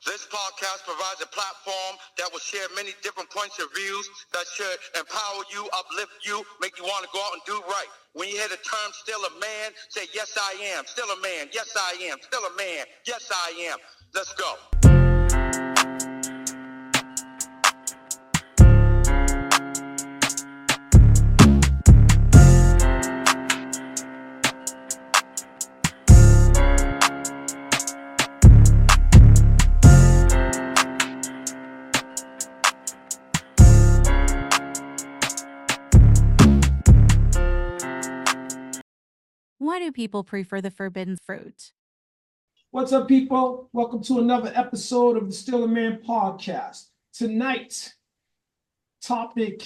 This podcast provides a platform that will share many different points of views that should empower you, uplift you, make you want to go out and do right. When you hear the term still a man, say, yes, I am. Still a man. Yes, I am. Still a man. Yes, I am. Let's go. Why do people prefer the forbidden fruit? What's up, people? Welcome to another episode of the Still a Man podcast. Tonight's topic,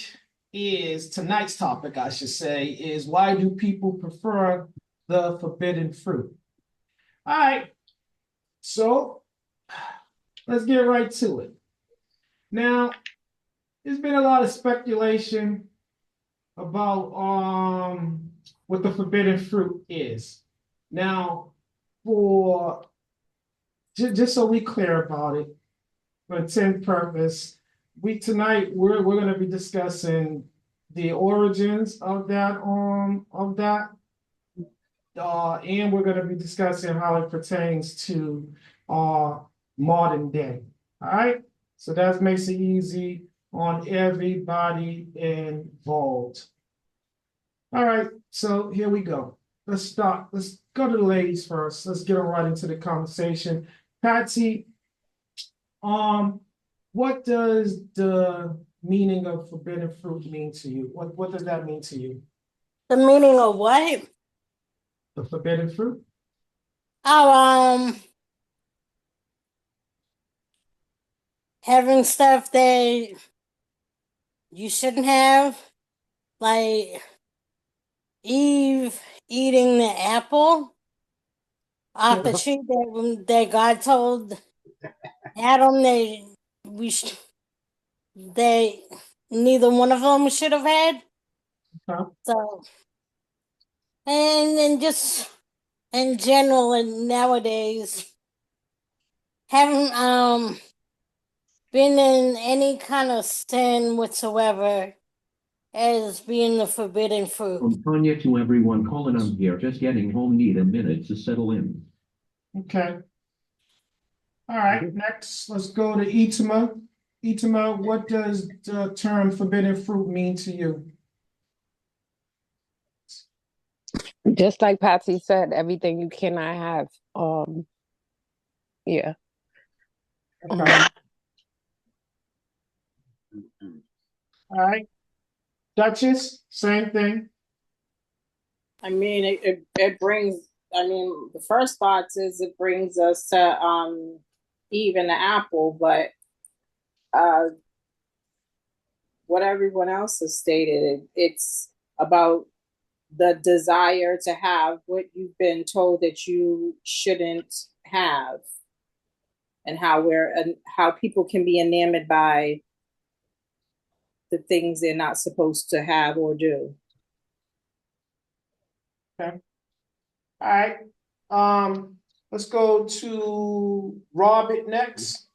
I should say, is why do people prefer the forbidden fruit? All right, so let's get right to it. Now, there's been a lot of speculation about what the forbidden fruit is. Now, for just so we clear about it, for intent purpose, we're going to be discussing the origins of that, and we're going to be discussing how it pertains to modern day. All right, so that makes it easy on everybody involved. All right, so here we go. Let's start. Let's go to the ladies first. Let's get right into the conversation. Patsy, what does the meaning of forbidden fruit mean to you? What does that mean to you? The meaning of what? The forbidden fruit? Oh, having stuff that you shouldn't have, like Eve eating the apple off the tree that God told Adam that neither one of them should have had. Okay. So, and just in general, and nowadays, haven't been in any kind of sin whatsoever as being the forbidden fruit. From Tanya to everyone, Colin, I'm here. Just getting home, need a minute to settle in. Okay. All right, next, let's go to Itima. Itima, what does the term forbidden fruit mean to you? Just like Patsy said, everything you cannot have. Yeah. Okay. All right. Duchess, same thing. I mean, it brings, the first thought is it brings us to Eve and the apple, but what everyone else has stated, it's about the desire to have what you've been told that you shouldn't have, and how people can be enamored by the things they're not supposed to have or do. Okay. All right. Let's go to Robert next.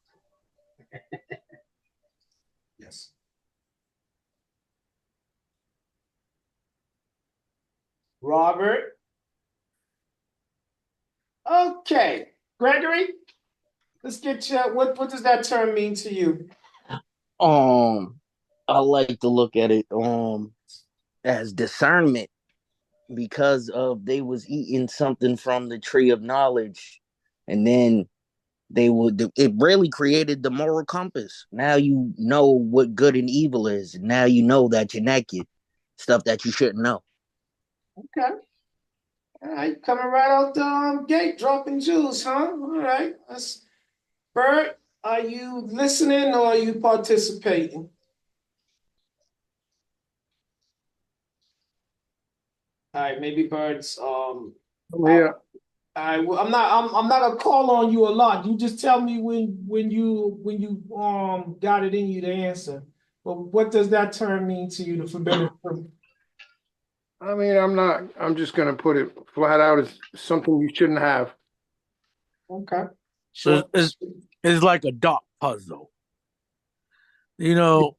Yes. Robert. Okay. Gregory, let's get you. What does that term mean to you? I like to look at it as discernment, because of they was eating something from the tree of knowledge, and then it really created the moral compass. Now you know what good and evil is. Now you know that you're naked, stuff that you shouldn't know. Okay. All right, coming right out the gate, dropping jewels, huh? All right. Bert, are you listening or are you participating? All right, maybe Bird's Yeah. All right, well, I'm not gonna call on you a lot. You just tell me when you got it in you to answer. But what does that term mean to you, the forbidden fruit? I'm just gonna put it flat out as something you shouldn't have. Okay. Short. It's like a dot puzzle. You know,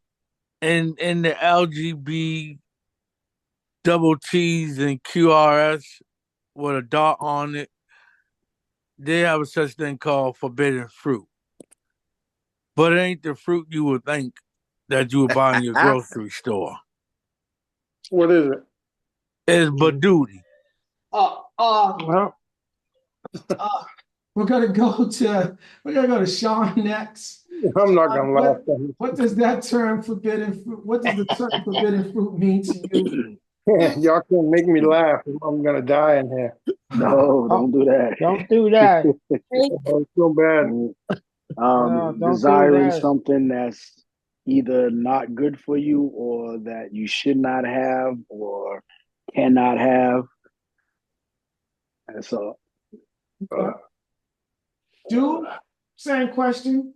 in the LGB double T's and QRS with a dot on it, they have a such thing called forbidden fruit. But it ain't the fruit you would think that you would buy in your grocery store. What is it? It's badootie. Well, we're gonna go to Sean next. I'm not gonna laugh. What does that term forbidden fruit? What does the term forbidden fruit mean to you? Y'all can't make me laugh. I'm gonna die in here. No, don't do that. Don't do that. Oh, so bad. No, don't do Desiring that. something that's either not good for you or that you should not have or cannot have. And so, Dude, same question.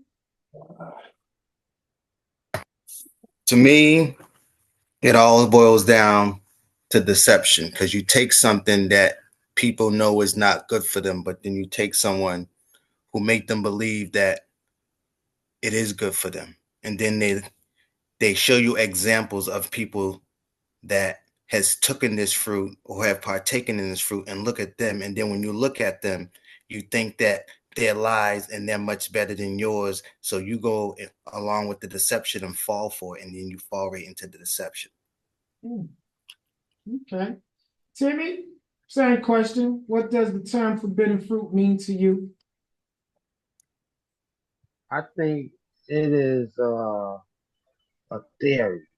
To me, it all boils down to deception, because you take something that people know is not good for them, but then you take someone who make them believe that it is good for them, and then they show you examples of people that has taken this fruit or have partaken in this fruit, and look at them, and then when you look at them, you think that they're lies and they're much better than yours, so you go along with the deception and fall for it, and then you fall right into the deception. Okay. Timmy, same question. What does the term forbidden fruit mean to you? I think it is a theory.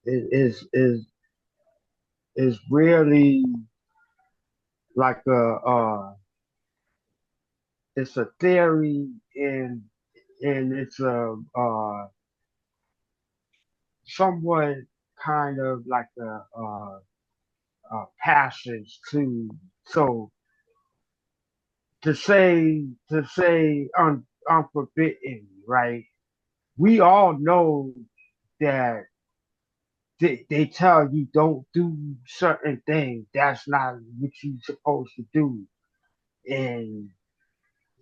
It is really like it's a theory and it's a somewhat kind of like a passage to so to say unforbidden, right? We all know that they tell you don't do certain things. That's not what you're supposed to do. And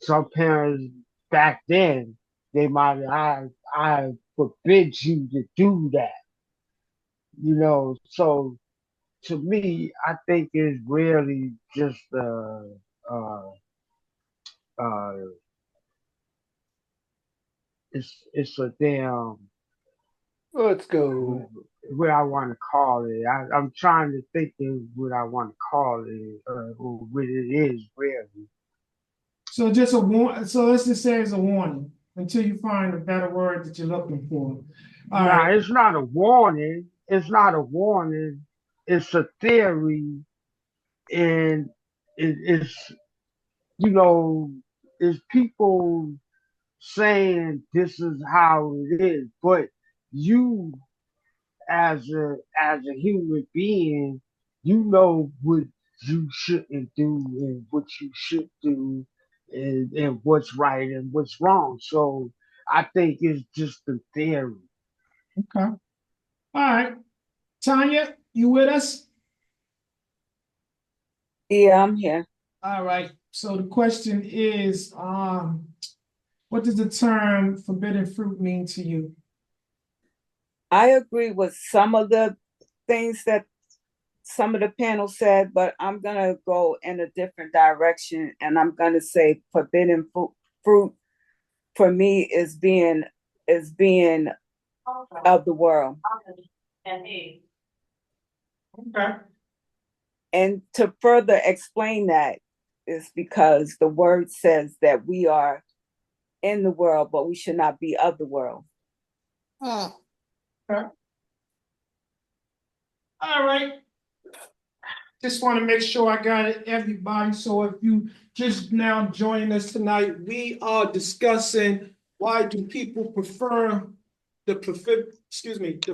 some parents back then they might I forbid you to do that. You know, so to me, I think it's really just uh uh it's a damn Let's go. what I want to call it. I'm trying to think of what I want to call it or what it is really. So just a warning. So let's just say it's a warning until you find a better word that you're looking for. All Nah, right. it's not a warning. It's not a warning. It's a theory, and it's you know, it's people saying this is how it is, but you as a human being, you know what you shouldn't do and what you should do and what's right and what's wrong. So I think it's just a theory. Okay. All right. Tanya, you with us? Yeah, I'm here. All right. So the question is, what does the term forbidden fruit mean to you? I agree with some of the things that some of the panel said, but I'm gonna go in a different direction, and I'm gonna say forbidden fruit for me is being of the world. Okay. And to further explain that is because the word says that we are in the world, but we should not be of the world. Okay. All right. Just want to make sure I got it, everybody. So if you just now joining us tonight, we are discussing why do people prefer the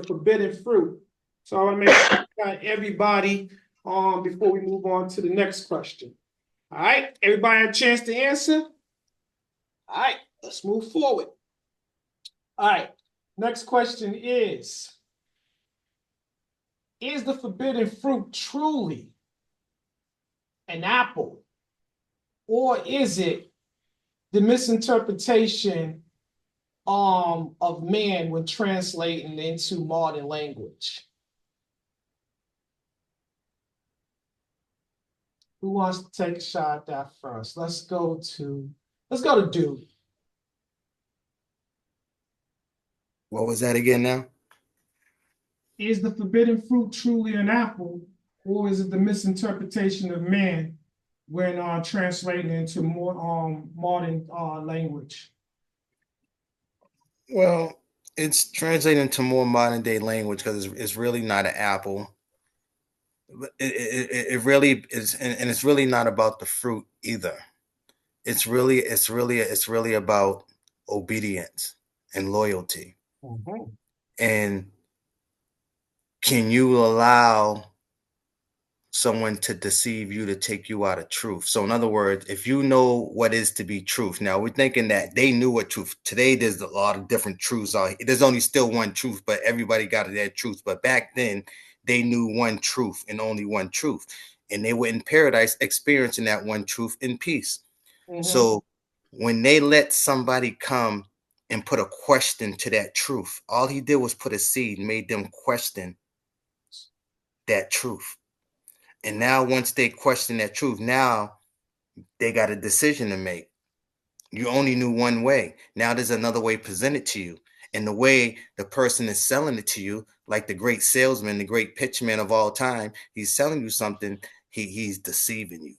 forbidden fruit. So I want to make sure I got everybody before we move on to the next question. All right, everybody had a chance to answer? All right, let's move forward. All right, next question is the forbidden fruit truly an apple or is it the misinterpretation of man when translating into modern language? Who wants to take a shot at that first? Let's go to Dude. What was that again now? Is the forbidden fruit truly an apple, or is it the misinterpretation of man when translating into more modern language? Well, it's translated into more modern day language because it's really not an apple. It really is, and it's really not about the fruit either. It's really about obedience and loyalty. Mhm. And can you allow someone to deceive you to take you out of truth? So in other words, if you know what is to be truth, now we're thinking that they knew what truth. Today there's a lot of different truths out. There's only still one truth, but everybody got their truth. But back then they knew one truth and only one truth, and they were in paradise experiencing that one truth in peace. So when they let somebody come and put a question to that truth, all he did was put a seed, made them question that truth. And now once they question that truth, now they got a decision to make. You only knew one way. Now there's another way presented to you. And the way the person is selling it to you, like the great salesman, the great pitchman of all time, he's selling you something, he's deceiving you.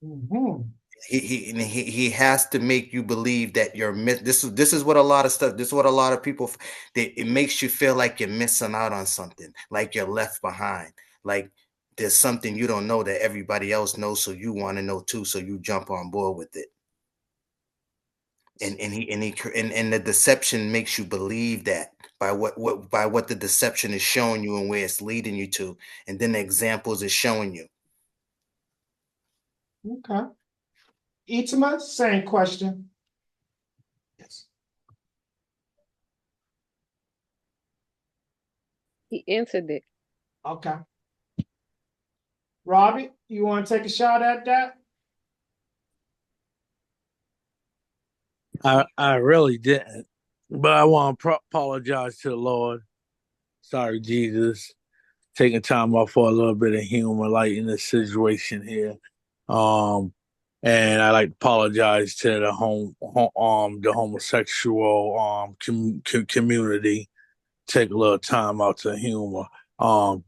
Mhm. He has to make you believe that you're this is what a lot of stuff, this is what a lot of people, it makes you feel like you're missing out on something, like you're left behind, like there's something you don't know that everybody else knows, so you want to know too, so you jump on board with it. And the deception makes you believe that by what the deception is showing you and where it's leading you to, and then the examples is showing you. Okay. Itima, same question. Yes. He answered it. Okay. Robbie, you want to take a shot at that? I really didn't, but I want to apologize to the Lord. Sorry, Jesus, taking time off for a little bit of humor, light in this situation here. Um, and I like to apologize to the homosexual community. Take a little time out to humor. Um,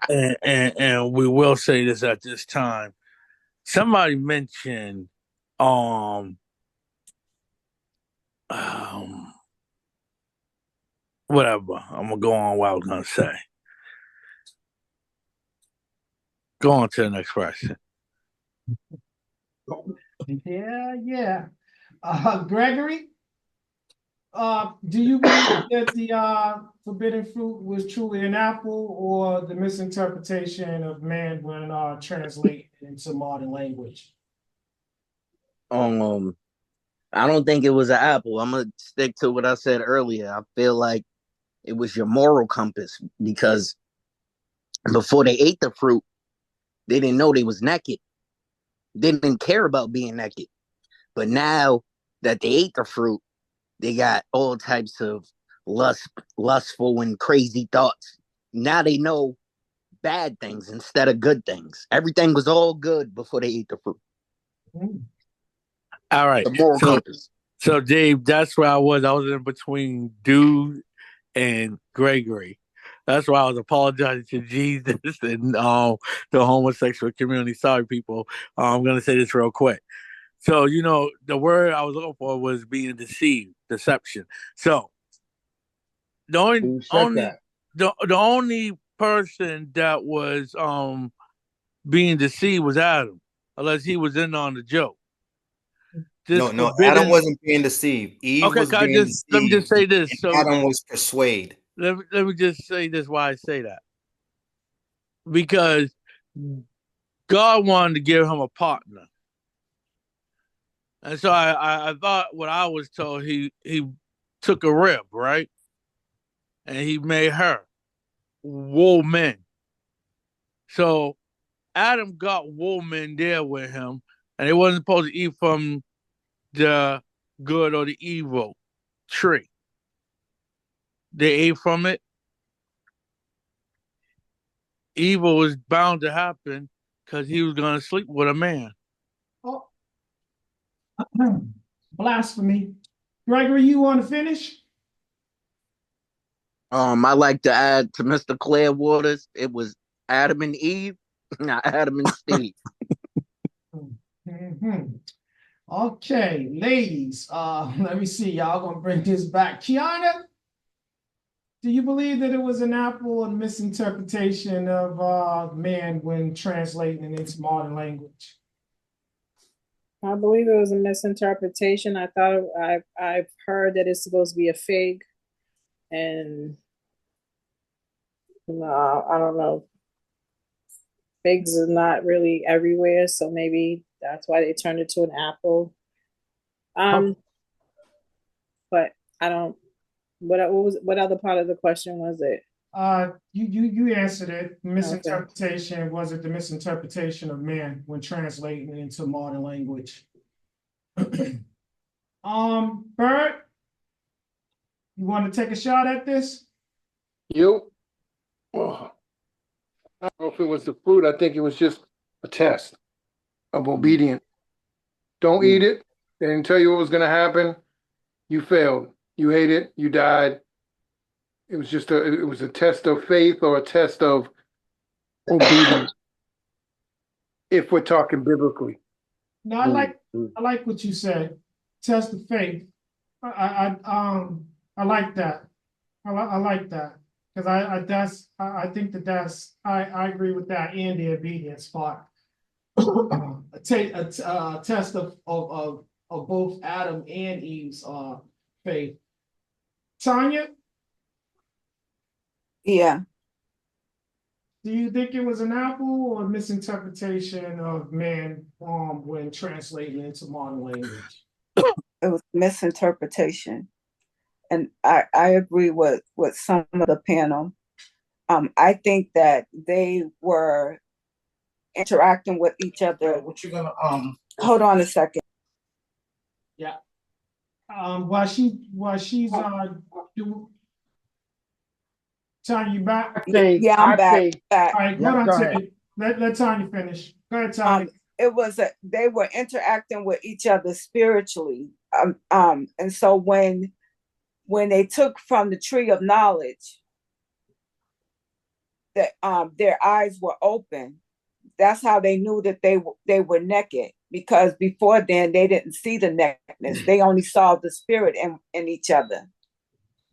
and we will say this at this time. Somebody mentioned um um whatever. I'm gonna go on what I was gonna say. Go on to the next question. Yeah. Gregory, do you believe that the forbidden fruit was truly an apple, or the misinterpretation of man when translated into modern language? I don't think it was an apple. I'm gonna stick to what I said earlier. I feel like it was your moral compass, because before they ate the fruit, they didn't know they was naked. They didn't care about being naked. But now that they ate the fruit, they got all types of lustful and crazy thoughts. Now they know bad things instead of good things. Everything was all good before they ate the fruit. All right. The moral compass. So Dave, that's where I was. I was in between Dude and Gregory. That's why I was apologizing to Jesus and the homosexual community. Sorry, people. I'm gonna say this real quick. So the word I was looking for was being deceived, deception. So the only Who said only that? the only person that was being deceived was Adam, unless he was in on the joke. This No, Adam forbidden. wasn't being deceived. Eve Okay, was can I being just let me just deceived, say this. and So Adam was persuaded. let me just say this. Why I say that, because God wanted to give him a partner, and so I thought what I was told, he took a rib, right, and he made her woman. So Adam got woman there with him, and they wasn't supposed to eat from the good or the evil tree. They ate from it. Evil was bound to happen because he was going to sleep with a man. Oh, blasphemy. Gregory, you want to finish? I like to add to Mr. Clearwater's. It was Adam and Eve, not Adam and Steve. Mhm. Okay, ladies, let me see. Y'all gonna bring this back. Kiana, do you believe that it was an apple and misinterpretation of man when translating it into modern language? I believe it was a misinterpretation. I thought I've heard that it's supposed to be a fig, and no, I don't know. Figs are not really everywhere, so maybe that's why they turned it to an apple. But I don't. What other part of the question was it? You answered it. Okay. Misinterpretation, was it the misinterpretation of man when translating it into modern language? Bert, you want to take a shot at this? You? Oh, I don't know if it was the fruit. I think it was just a test of obedience. Don't eat it. They didn't tell you what was going to happen. You failed. You ate it. You died. It was just it was a test of faith or a test of obedience. If we're talking biblically. No, I like what you said. Test of faith. I like that. I like that because I think that's I agree with that and the obedience part. A test of both Adam and Eve's faith. Tanya, Yeah, do you think it was an apple or a misinterpretation of man when translating into modern language? it was misinterpretation. And I agree with some of the panel. I think that they were interacting with each other. What you gonna hold on a second. Yeah. While she's Tanya, you back? Yeah, I'm back. All right, hold on, Tanya. Let Tanya finish. Go ahead, Tanya. They were interacting with each other spiritually. And so when they took from the tree of knowledge, that their eyes were open. That's how they knew that they were naked, because before then they didn't see the nakedness. They only saw the spirit in each other.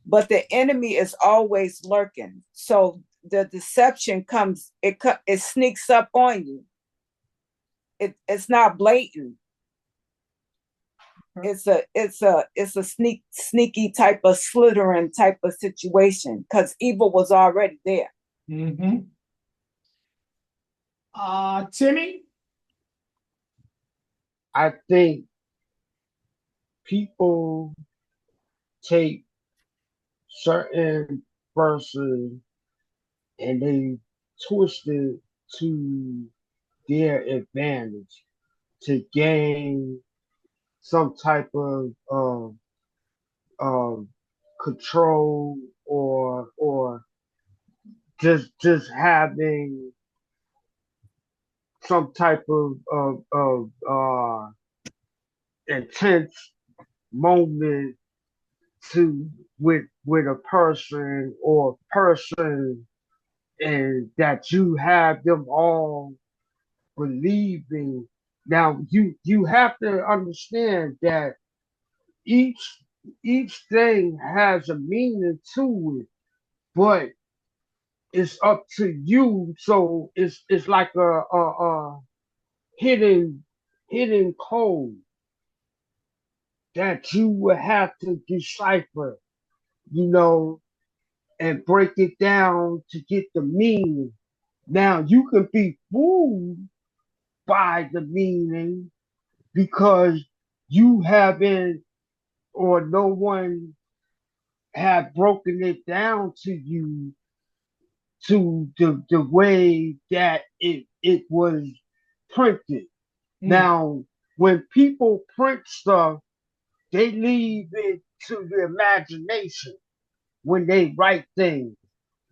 But the enemy is always lurking. So the deception comes, it sneaks up on you. It's not blatant. It's a sneaky type of slithering type of situation, because evil was already there. Mm-hmm. Timmy? I think people take certain verses and they twist it to their advantage to gain some type of control, or just having some type of intense moment to with a person or person, and that you have them all believing. Now you have to understand that each thing has a meaning to it, but it's up to you. So it's like a hidden code that you will have to decipher, and break it down to get the meaning. Now you can be fooled by the meaning because you haven't, or no one have broken it down to you to the way that it it was printed. Mm. Now, when people print stuff, they leave it to the imagination when they write things.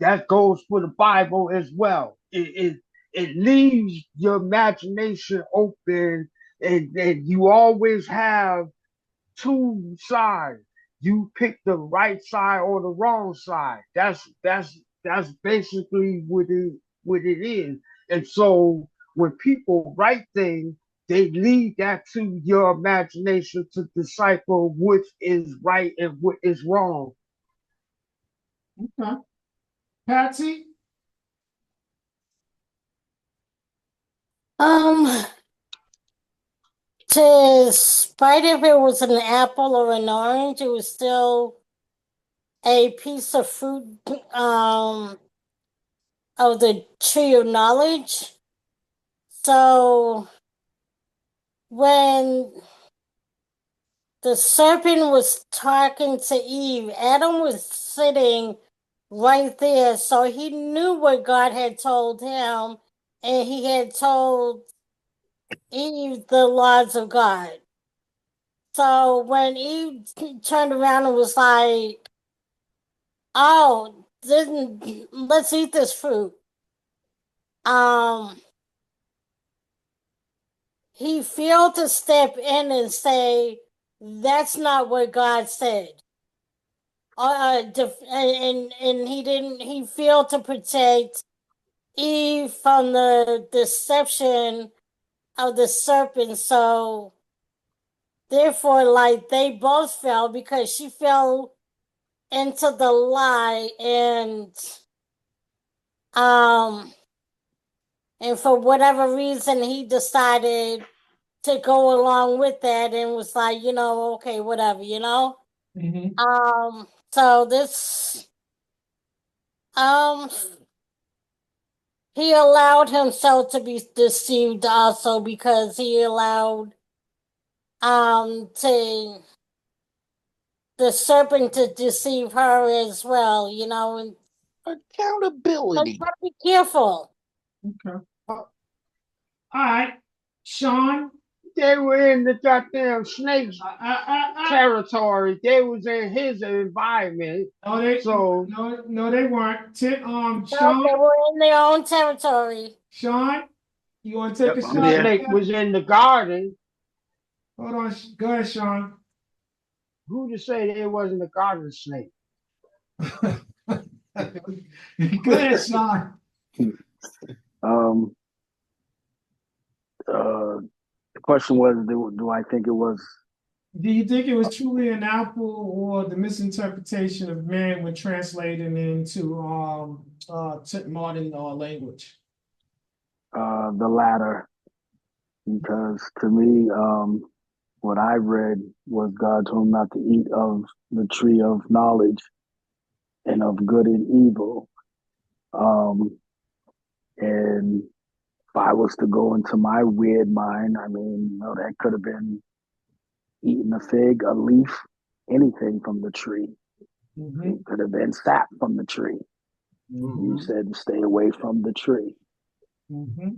That goes for the Bible as well. It leaves your imagination open, and you always have two sides. You pick the right side or the wrong side. That's basically what it is. And so when people write things, they leave that to your imagination to decipher which is right and what is wrong. Okay. Patsy? Despite if it was an apple or an orange, it was still a piece of fruit of the tree of knowledge. So when the serpent was talking to Eve, Adam was sitting right there, so he knew what God had told him, and he had told Eve the laws of God. So when Eve turned around and was like, "Oh, then let's eat this fruit," he failed to step in and say, "That's not what God said." And he didn't. He failed to protect Eve from the deception of the serpent. So therefore, like, they both fell because she fell into the lie, and for whatever reason he decided to go along with that and was like, okay, whatever, Mm-hmm. So this um he allowed himself to be deceived also because he allowed to the serpent to deceive her as well, and Accountability. gotta be careful. Okay. All right. Sean? They were in the goddamn snakes I territory. They was in his environment. No, they So no, they weren't. No, they Sean, were in their own territory. Sean, you want to take Yep, a I'm the shot at here. snake that? was in the garden. Hold on. Go ahead, Sean. Who to say it wasn't a garden snake? Go ahead, Sean. Um, the question was, do I think it was? Do you think it was truly an apple or the misinterpretation of man when translating into modern language? The latter, because to me, what I read was God told him not to eat of the tree of knowledge and of good and evil. And if I was to go into my weird mind, I mean, that could have been eating a fig, a leaf, anything from the tree. Mm-hmm. It could have been sap from the tree. Mm-hmm. You said stay away from the tree. Mm-hmm.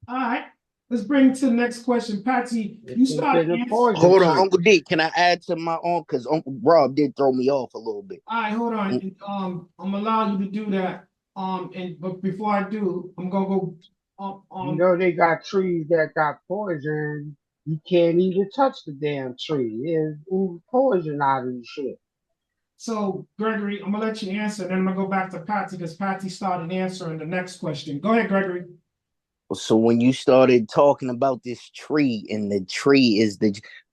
All right. Let's bring to the next question. Patsy, you It's started considered answering. poison Hold on, tree. Uncle D. Can I add to my own? Because Uncle Rob did throw me off a little bit. All right, hold on. I'm allowing you to do that. But before I do, I'm gonna go. They got trees that got poison. You can't even touch the damn tree. There's poison out of the shit. So Gregory, I'm gonna let you answer. Then I'm gonna go back to Patsy because Patsy started answering the next question. Go ahead, Gregory. So when you started talking about this tree, and the tree is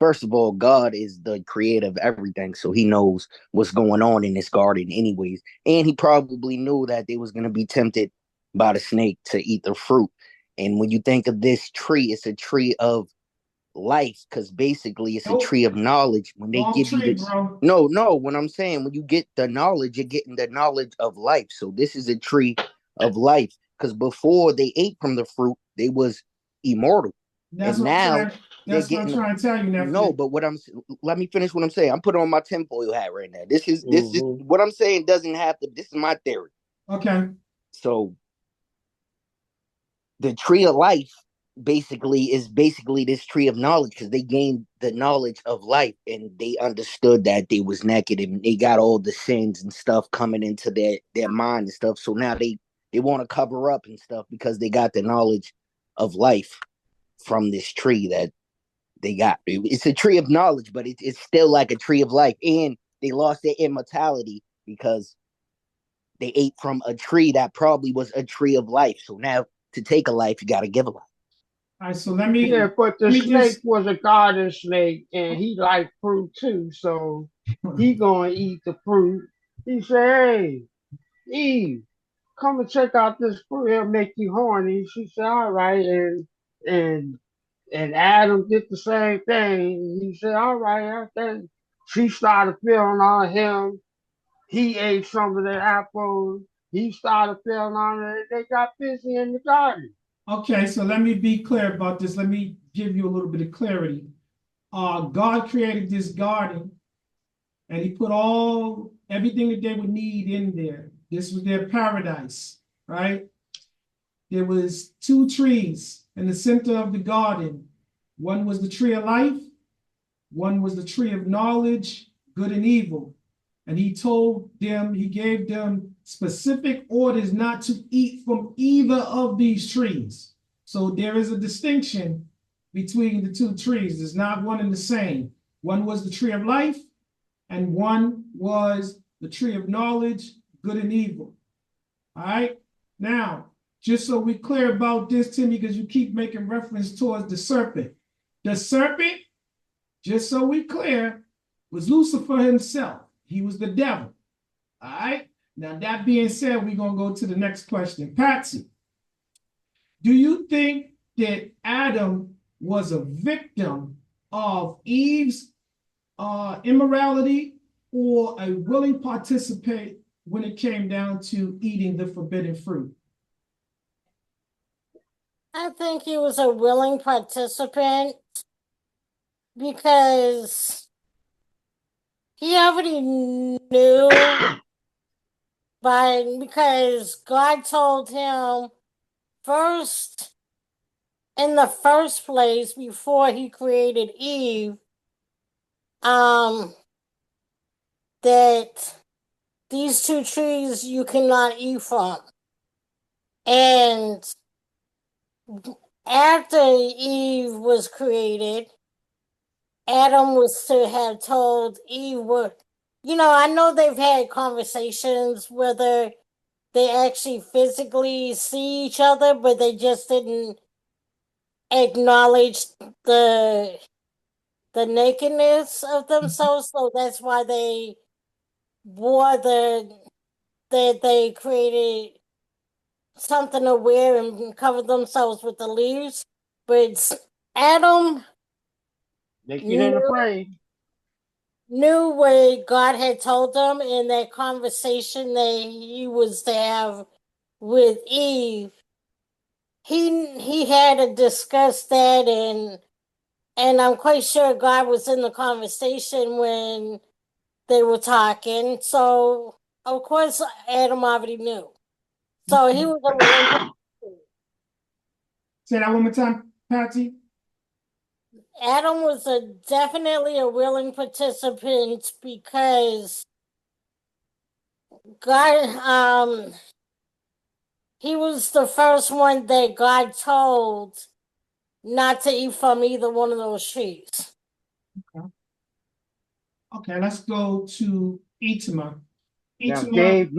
first of all, God is the creator of everything, so He knows what's going on in this garden, anyways, and He probably knew that they was gonna be tempted by the snake to eat the fruit. And when you think of this tree, it's a tree of life, because basically it's a Nope. tree of knowledge. When they Wrong give you tree, this, bro. no, when I'm saying when you get the knowledge, you're getting the knowledge of life. So this is a tree of life, because before they ate from the fruit, they was immortal, That's and what I'm now trying. they're That's what I'm getting trying to tell you, no. nephew. But let me finish what I'm saying. I'm putting on my tinfoil hat right now. This is Mm-hmm. what I'm saying doesn't have to. This is my theory. Okay. So the tree of life is basically this tree of knowledge, because they gained the knowledge of life and they understood that they was naked and they got all the sins and stuff coming into their mind and stuff. So now they want to cover up and stuff because they got the knowledge of life from this tree that they got. It's a tree of knowledge, but it's still like a tree of life. And they lost their immortality because they ate from a tree that probably was a tree of life. So now to take a life, you got to give a life. All right, so let me Yeah, but the let me snake just was a garden snake, and he liked fruit too, so he gonna eat the fruit. He said, "Hey, Eve, come and check out this fruit. It'll make you horny." She said, "All right," and and Adam did the same thing. He said, "All right." Then she started feeling on him. He ate some of the apples. He started feeling on it. They got busy in the garden. okay, so let me be clear about this. Let me give you a little bit of clarity. God created this garden and he put everything that they would need in there. This was their paradise, right? There was two trees in the center of the garden. One was the tree of life, one was the tree of knowledge, good and evil. And he gave them specific orders not to eat from either of these trees. So there is a distinction between the two trees. It's not one and the same. One was the tree of life, and one was the tree of knowledge, good and evil. All right. Now, just so we're clear about this, Timmy, because you keep making reference towards the serpent. The serpent, just so we're clear, was Lucifer himself. He was the devil. All right. Now, that being said, we're going to go to the next question. Patsy, do you think that Adam was a victim of Eve's immorality or a willing participant when it came down to eating the forbidden fruit? I think he was a willing participant because he already knew because God told him first, in the first place, before he created Eve, that these two trees you cannot eat from. And after Eve was created, Adam was to have told Eve I know they've had conversations whether they actually physically see each other, but they just didn't acknowledge the nakedness of themselves. So that's why they wore they created something to wear and cover themselves with the leaves. But Adam Naked and knew afraid. what God had told him in that conversation that he was to have with Eve. He had to discuss that, and I'm quite sure God was in the conversation when they were talking. So of course Adam already knew. So he was a willing participant. Say that one more time, Patsy. Adam was definitely a willing participant because God he was the first one that God told not to eat from either one of those trees. Okay, let's go to Itima. Now, Itima, Gabe,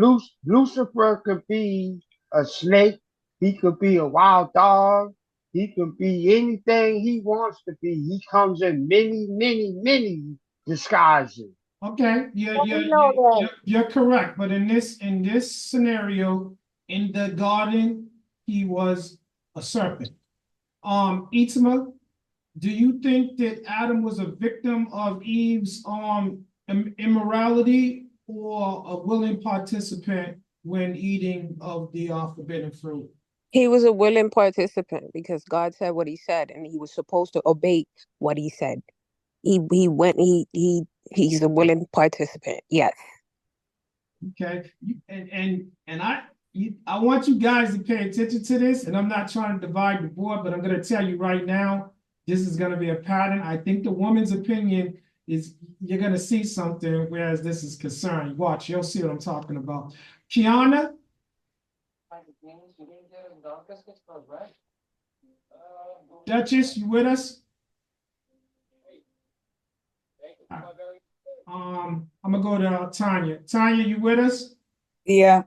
Lucifer could be a snake. He could be a wild dog. He could be anything he wants to be. He comes in many, many, many disguises. okay, We know that. you're correct. But in this scenario, in the garden, he was a serpent. Itima, do you think that Adam was a victim of Eve's immorality or a willing participant when eating of the forbidden fruit? He was a willing participant because God said what he said and he was supposed to obey what he said. He went he's a willing participant. Yes. Okay, and I want you guys to pay attention to this, and I'm not trying to divide the board, but I'm going to tell you right now, this is going to be a pattern. I think the woman's opinion is you're going to see something, whereas this is concerned. Watch, you'll see what I'm talking about. Kiana? Duchess, you with us? I'm gonna go to Tanya. Tanya, you with us? Yeah.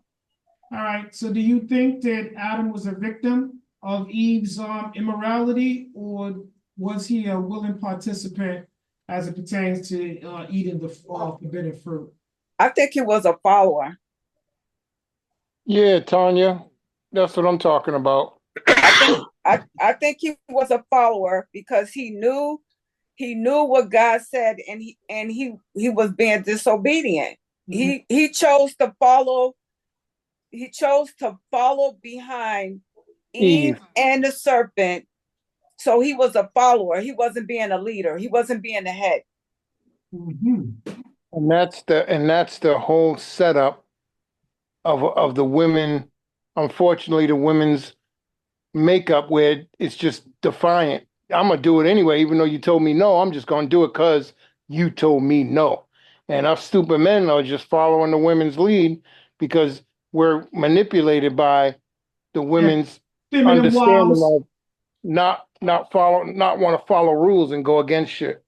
All right. So, do you think that Adam was a victim of Eve's immorality, or was he a willing participant as it pertains to eating the forbidden fruit? I think he was a follower. Yeah, Tanya, that's what I'm talking about. I think he was a follower because he knew what God said, and he was being disobedient. Mhm. He chose to follow. He chose to follow behind Eve and the serpent. So he was a follower. He wasn't being a leader. He wasn't being the head. Mhm. And that's the whole setup of the women. Unfortunately, the women's makeup where it's just defiant. I'm gonna do it anyway, even though you told me no. I'm just gonna do it because you told me no. And us stupid men are just following the women's lead because we're manipulated by the women's Feminine understanding wiles. of not want to follow rules and go against shit.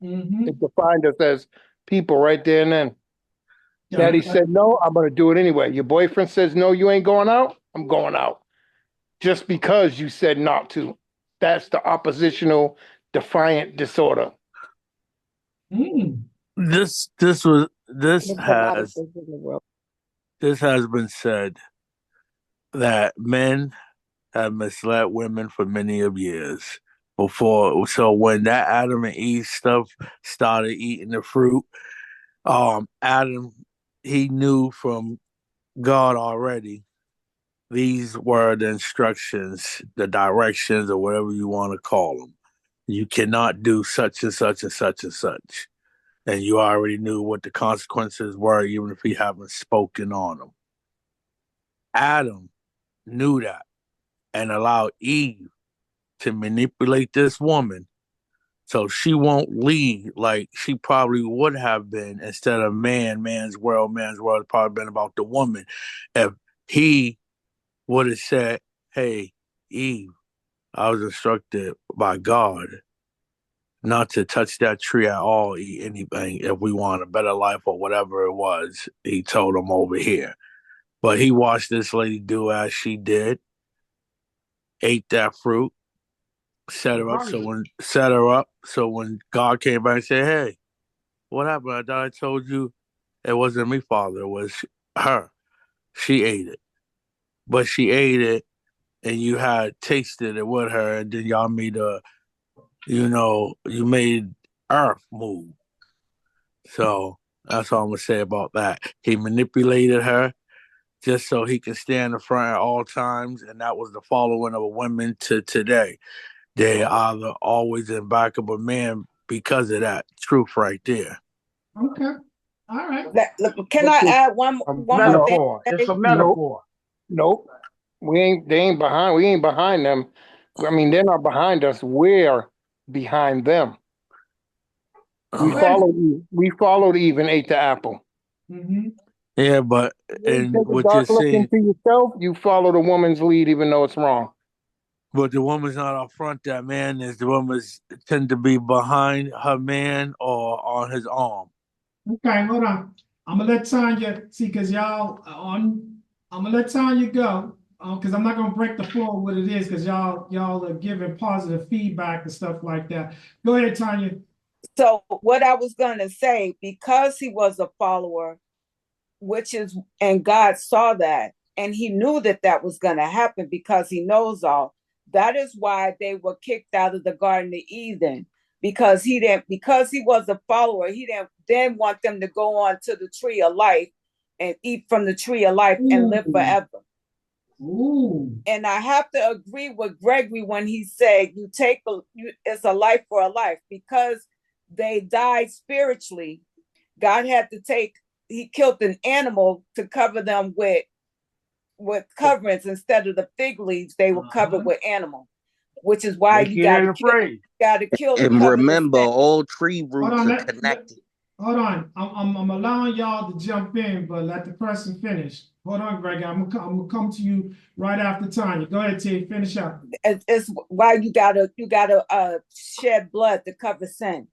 Mm-hmm. It defined us as people right there and then. Yeah. Daddy said no, I'm gonna do it anyway. Your boyfriend says no, you ain't going out, I'm going out. Just because you said not to. That's the oppositional defiant disorder. Mm. This There's a lot of things in the world. has been said that men have misled women for many of years before. So when that Adam and Eve stuff started eating the fruit, Adam, he knew from God already. These were the instructions, the directions, or whatever you want to call them. You cannot do such and such and such and such. And you already knew what the consequences were, even if he haven't spoken on them. Adam knew that and allowed Eve to manipulate this woman so she won't lead like she probably would have been instead of man's world. Man's world has probably been about the woman. If he would have said, hey, Eve, I was instructed by God not to touch that tree at all, eat anything if we want a better life or whatever it was. He told him over here. But he watched this lady do as she did, ate that fruit, Right. set her up. So when God came back and said, hey, what happened? I thought I told you it wasn't me, Father, it was her. She ate it. But she ate it and you had tasted it with her, and then y'all made you made Earth move. So that's all I'm gonna say about that. He manipulated her just so he can stand in front at all times, and that was the following of women to today. They are always in back of a man because of that truth right there. Okay. All right. Look, can I add one more thing? Metaphor. It's a Nope, metaphor. nope. They ain't behind. We ain't behind them. I mean, they're not behind us. We're behind them. We followed Eve and ate the apple. Mm-hmm. Yeah, but You and take a what you're dark look seeing, into yourself, you follow the woman's lead even though it's wrong. but the woman's not up front. That man is the woman's tend to be behind her man or on his arm. Okay, hold on. I'm gonna let Tanya see because y'all on. I'm gonna let Tanya go because I'm not gonna break the floor what it is because y'all are giving positive feedback and stuff like that. Go ahead, Tanya. So what I was gonna say, because he was a follower, and God saw that, and he knew that that was gonna happen because he knows all. That is why they were kicked out of the Garden of Eden because he was a follower. He didn't then want them to go on to the tree of life and eat from the tree of life and live forever. Ooh. And I have to agree with Gregory when he said, it's a life for a life because they died spiritually. God had to he killed an animal to cover them with with coverings instead of the fig leaves. They were covered with animal, which is why you Naked got and to kill. afraid. Got to kill to And cover the remember, scent. all tree Hold roots on, are connected. hold on. I'm allowing y'all to jump in, but let the person finish. Hold on, Greg. I'm gonna come to you right after Tanya. Go ahead, T. Finish up. It's why you gotta shed blood to cover sin.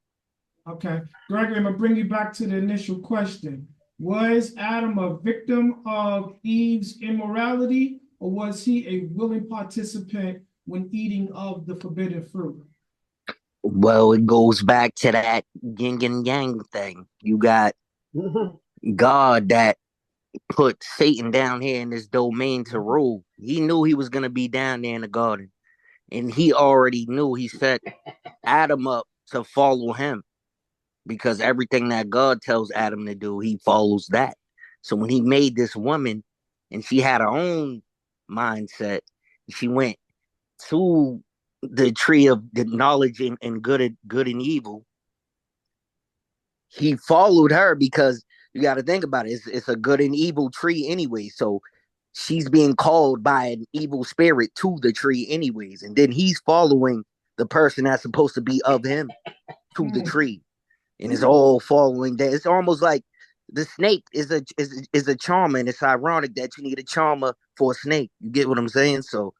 Okay, Gregory, I'm gonna bring you back to the initial question. Was Adam a victim of Eve's immorality, or was he a willing participant when eating of the forbidden fruit? Well, it goes back to that yin and yang thing. You got God that put Satan down here in this domain to rule. He knew he was going to be down there in the garden. And he already knew he set Adam up to follow him because everything that God tells Adam to do, he follows that. So when he made this woman and she had her own mindset, she went to the tree of the knowledge and good and evil. He followed her because you got to think about it. It's a good and evil tree anyway. So she's being called by an evil spirit to the tree anyways. And then he's following the person that's supposed to be of him to the tree. And it's all following that. It's almost like the snake is a charmer. And it's ironic that you need a charmer for a snake. You get what I'm saying? So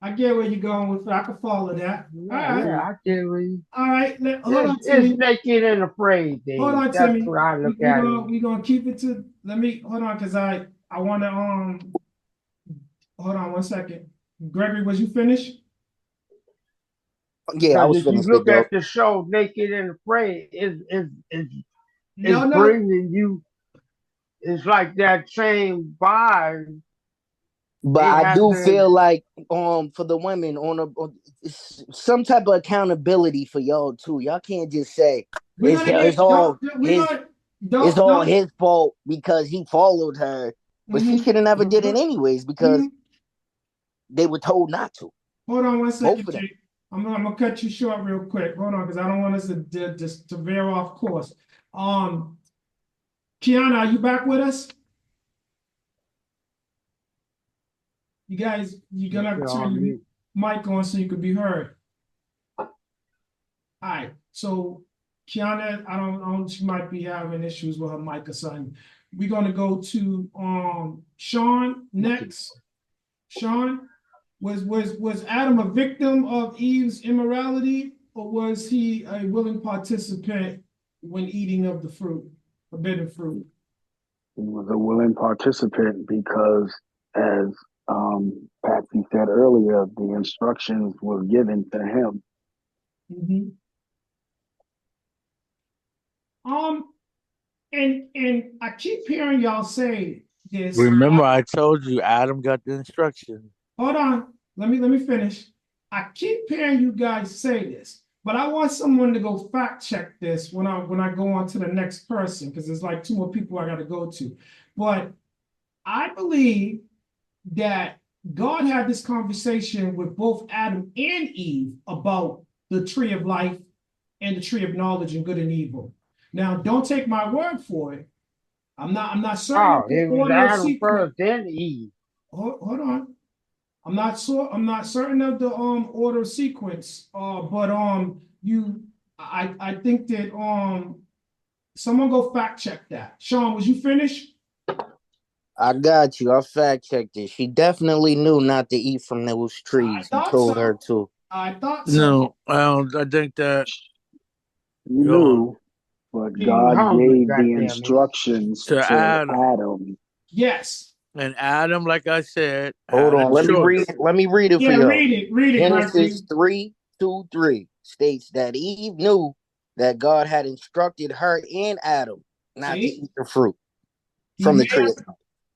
I get where you're going with it. I can follow that. All right. Yeah, I get what you. All right. Hold on, It's Timmy. naked and afraid, Hold Dave. on, That's Timmy. what I look at it. We gonna keep it to. Let me hold on, cause I wanna Hold on 1 second. Gregory, was you finished? yeah, I Because was if you finished with look dope. at the show Naked and Afraid, it's No. bringing you. It's like that same vibe. But They I have do to. feel like for the women some type of accountability for y'all too. Y'all can't just say We're gonna it's get all we his gonna it's don't all don't. his fault because he followed her. But she should have never did it anyways because they were told not to. Hold on 1 Both second, of them. Jake. I'm gonna cut you short real quick. Hold on, because I don't want us to veer off course. Kiana, are you back with us? You guys, you're gonna have to turn your mic on so you can be heard. All right. So Kiana, I don't she might be having issues with her mic or something. We're gonna go to Sean next. Sean, was Adam a victim of Eve's immorality, or was he a willing participant when eating of the fruit, forbidden fruit? He was a willing participant because, as Patsy said earlier, the instructions were given to him. Mm-hmm. And I keep hearing y'all say this. Remember, I told you Adam got the instruction. Hold on, let me finish. I keep hearing you guys say this, but I want someone to go fact check this when I go on to the next person, because there's like 2 more people I got to go to. But I believe that God had this conversation with both Adam and Eve about the tree of life and the tree of knowledge and good and evil. Now, don't take my word for it. I'm not certain Oh, of the it was order of Adam sequence. first, then Eve. Hold on. I'm not certain of the order of sequence. But I think that someone go fact check that. Sean, was you finished? I got you. I fact checked it. She definitely knew not to eat from those trees. He told her to. I thought so. No, I don't. I think that He knew, but She was God hungry, gave the goddamn it. instructions to to Adam, Adam. Yes. and Adam, like I said, Hold had a on. Let me read. choice. Let me read it for Yeah, y'all. read it, Gregory. Genesis 3:2-3 states that Eve knew that God had instructed her and Adam not to See, eat the fruit he from the may tree.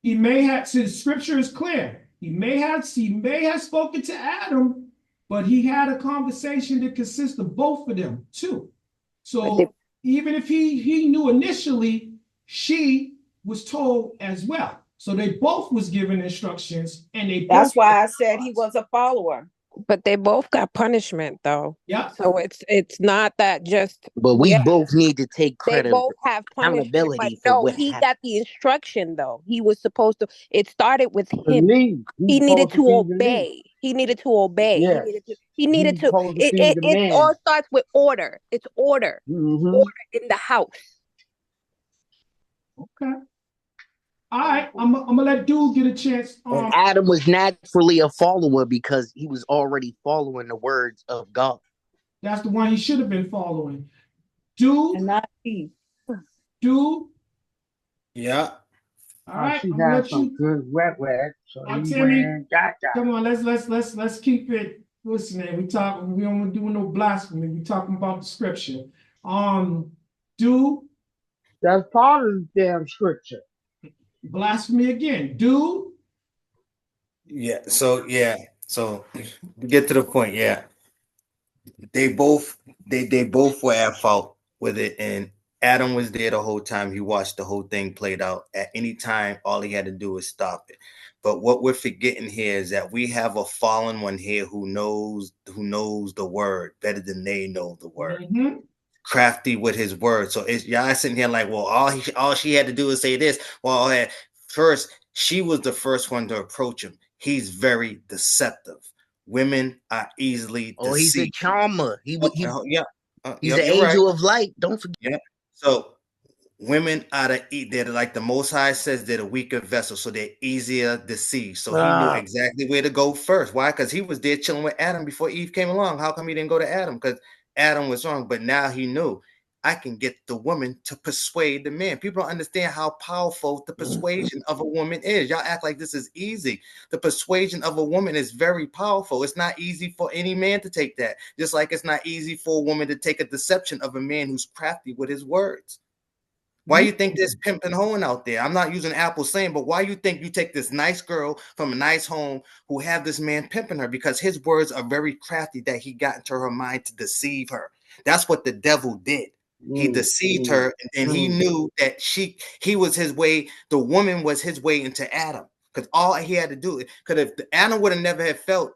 he may have. So the scripture is clear. He may have spoken to Adam, but he had a conversation that consists of both of them too. So even if he knew initially, she was told as well. So they both was given instructions, and they both. That's why I said he was a follower. But they both got punishment though. Yep. So it's not that just But we both need to take they credit both have punishment, but accountability for no, what he happened. got the instruction though. He was supposed to. It started with The him. lead. He's He needed supposed to to be the lead. obey. He needed to obey. Yes. He needed He's to. supposed to It, be it, the it all man. starts with order. It's order. Mm-hmm. Order in the house. Okay. All right. I'm gonna let Dude get a chance. And Adam was naturally a follower because he was already following the words of God. That's the one he should have been following. Dude. And not Eve. Dude. Yeah. All right. She I'm gonna had let some you. good wet, so he went Timmy, and got that. come on. Let's keep it. Listen, we talking. We don't do no blasphemy. We talking about the scripture. Dude. That's part of the damn scripture. Blasphemy again. Dude. Yeah. So get to the point. Yeah. They both they both were at fault with it, and Adam was there the whole time. He watched the whole thing played out. At any time, all he had to do was stop it. But what we're forgetting here is that we have a fallen one here who knows the word better than they know the word. Mm-hmm. Crafty with his word. So it's y'all sitting here like, well, all she had to do is say this. Well, first she was the first one to approach him. He's very deceptive. Women are easily deceived. Oh, he's a charmer. He's Yeah. He's Yep, an you're right. angel of light. Don't forget. Yeah. So women they're like the Most High says they're the weaker vessel, so they're easier deceived. So he knew exactly where to go first. Why? Because he was there chilling with Adam before Eve came along. How come he didn't go to Adam? Because Adam was wrong. But now he knew I can get the woman to persuade the man. People don't understand how powerful the persuasion of a woman is. Y'all act like this is easy. The persuasion of a woman is very powerful. It's not easy for any man to take that. Just like it's not easy for a woman to take a deception of a man who's crafty with his words. Why you think there's pimp and hoeing out there? I'm not using Apple saying, but why you think you take this nice girl from a nice home who have this man pimping her? Because his words are very crafty that he got into her mind to deceive her. That's what the devil did. He deceived her, and he knew that he was his way. The woman was his way into Adam, because all he had to do, because if Adam would have never had felt,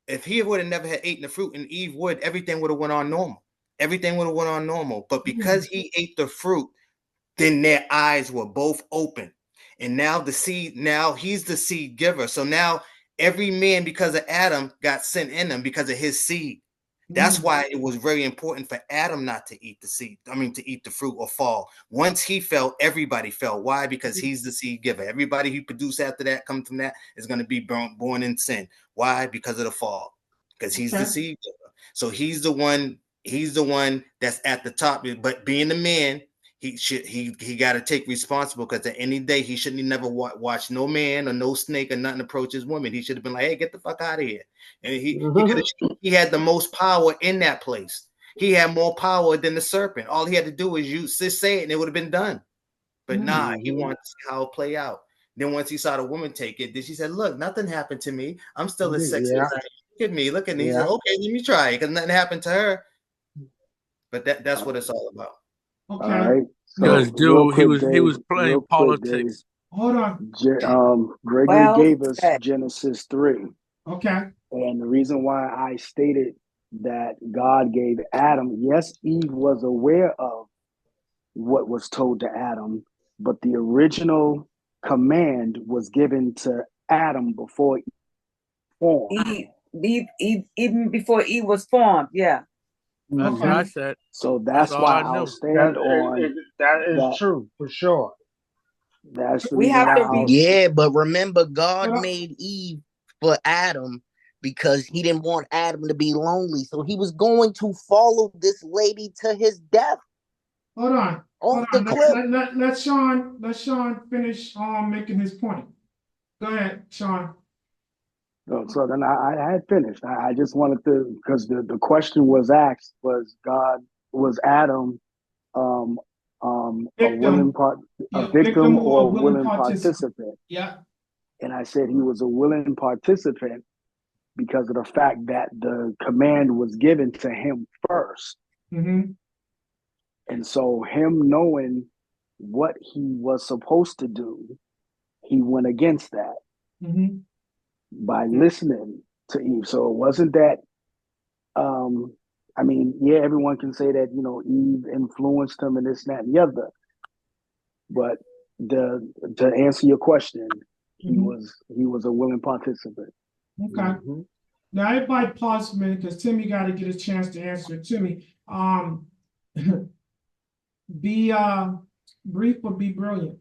if he would have never had eaten the fruit and Eve would, everything would have went on normal. Everything would have went on normal. But because he ate the fruit, then their eyes were both open. And now he's the seed giver. So now every man, because of Adam, got sent in them because of his seed. That's why it was very important for Adam not to eat the seed. To eat the fruit or fall. Once he fell, everybody fell. Why? Because he's the seed giver. Everybody who produce after that, come from that, is going to be born in sin. Why? Because of the fall. Because he's the seed giver. So he's the one that's at the top. But being a man, he got to take responsible, because at any day he shouldn't never watch no man or no snake or nothing approach his woman. He should have been like, hey, get the fuck out of here. And he had the most power in that place. He had more power than the serpent. All he had to do was just say it and it would have been done. But he wanted to see how it play out. Then once he saw the woman take it, then she said, look, nothing happened to me. I'm still as sexy as I am. Look at me. Look at me. He said, okay, let me try it, because nothing happened to her. But that's what it's all about. Okay. All right. Because So real dude, quick, he was Dave, playing real quick, Dave. politics. Hold on. Gregory Well gave us said. Genesis 3. Okay. And the reason why I stated that God gave Adam, yes, Eve was aware of what was told to Adam, but the original command was given to Adam before Eve formed. Even before Eve was formed, yeah. That's what I said. So That's that's all why I I'll knew. stand on That is that. true for sure. That's the We reason have why to I'll. Yeah, but remember, God made Eve for Adam because he didn't want Adam to be lonely. So he was going to follow this lady to his death. Hold on. Off the cliff. Let Sean finish making his point. Go ahead, Sean. So then I had finished. I just wanted to, because the question was asked, was Adam Victim. a Yeah, victim or or a a willing willing participant. participant? Yeah. And I said he was a willing participant because of the fact that the command was given to him first. Mm-hmm. And so him knowing what he was supposed to do, he went against that by listening to Eve. So it wasn't that. I mean, yeah, everyone can say that Eve influenced him and this, that, and the other. But to answer your question, he was a willing participant. Okay. Now everybody pause a minute because Timmy got to get a chance to answer it. Timmy, be brief but be brilliant.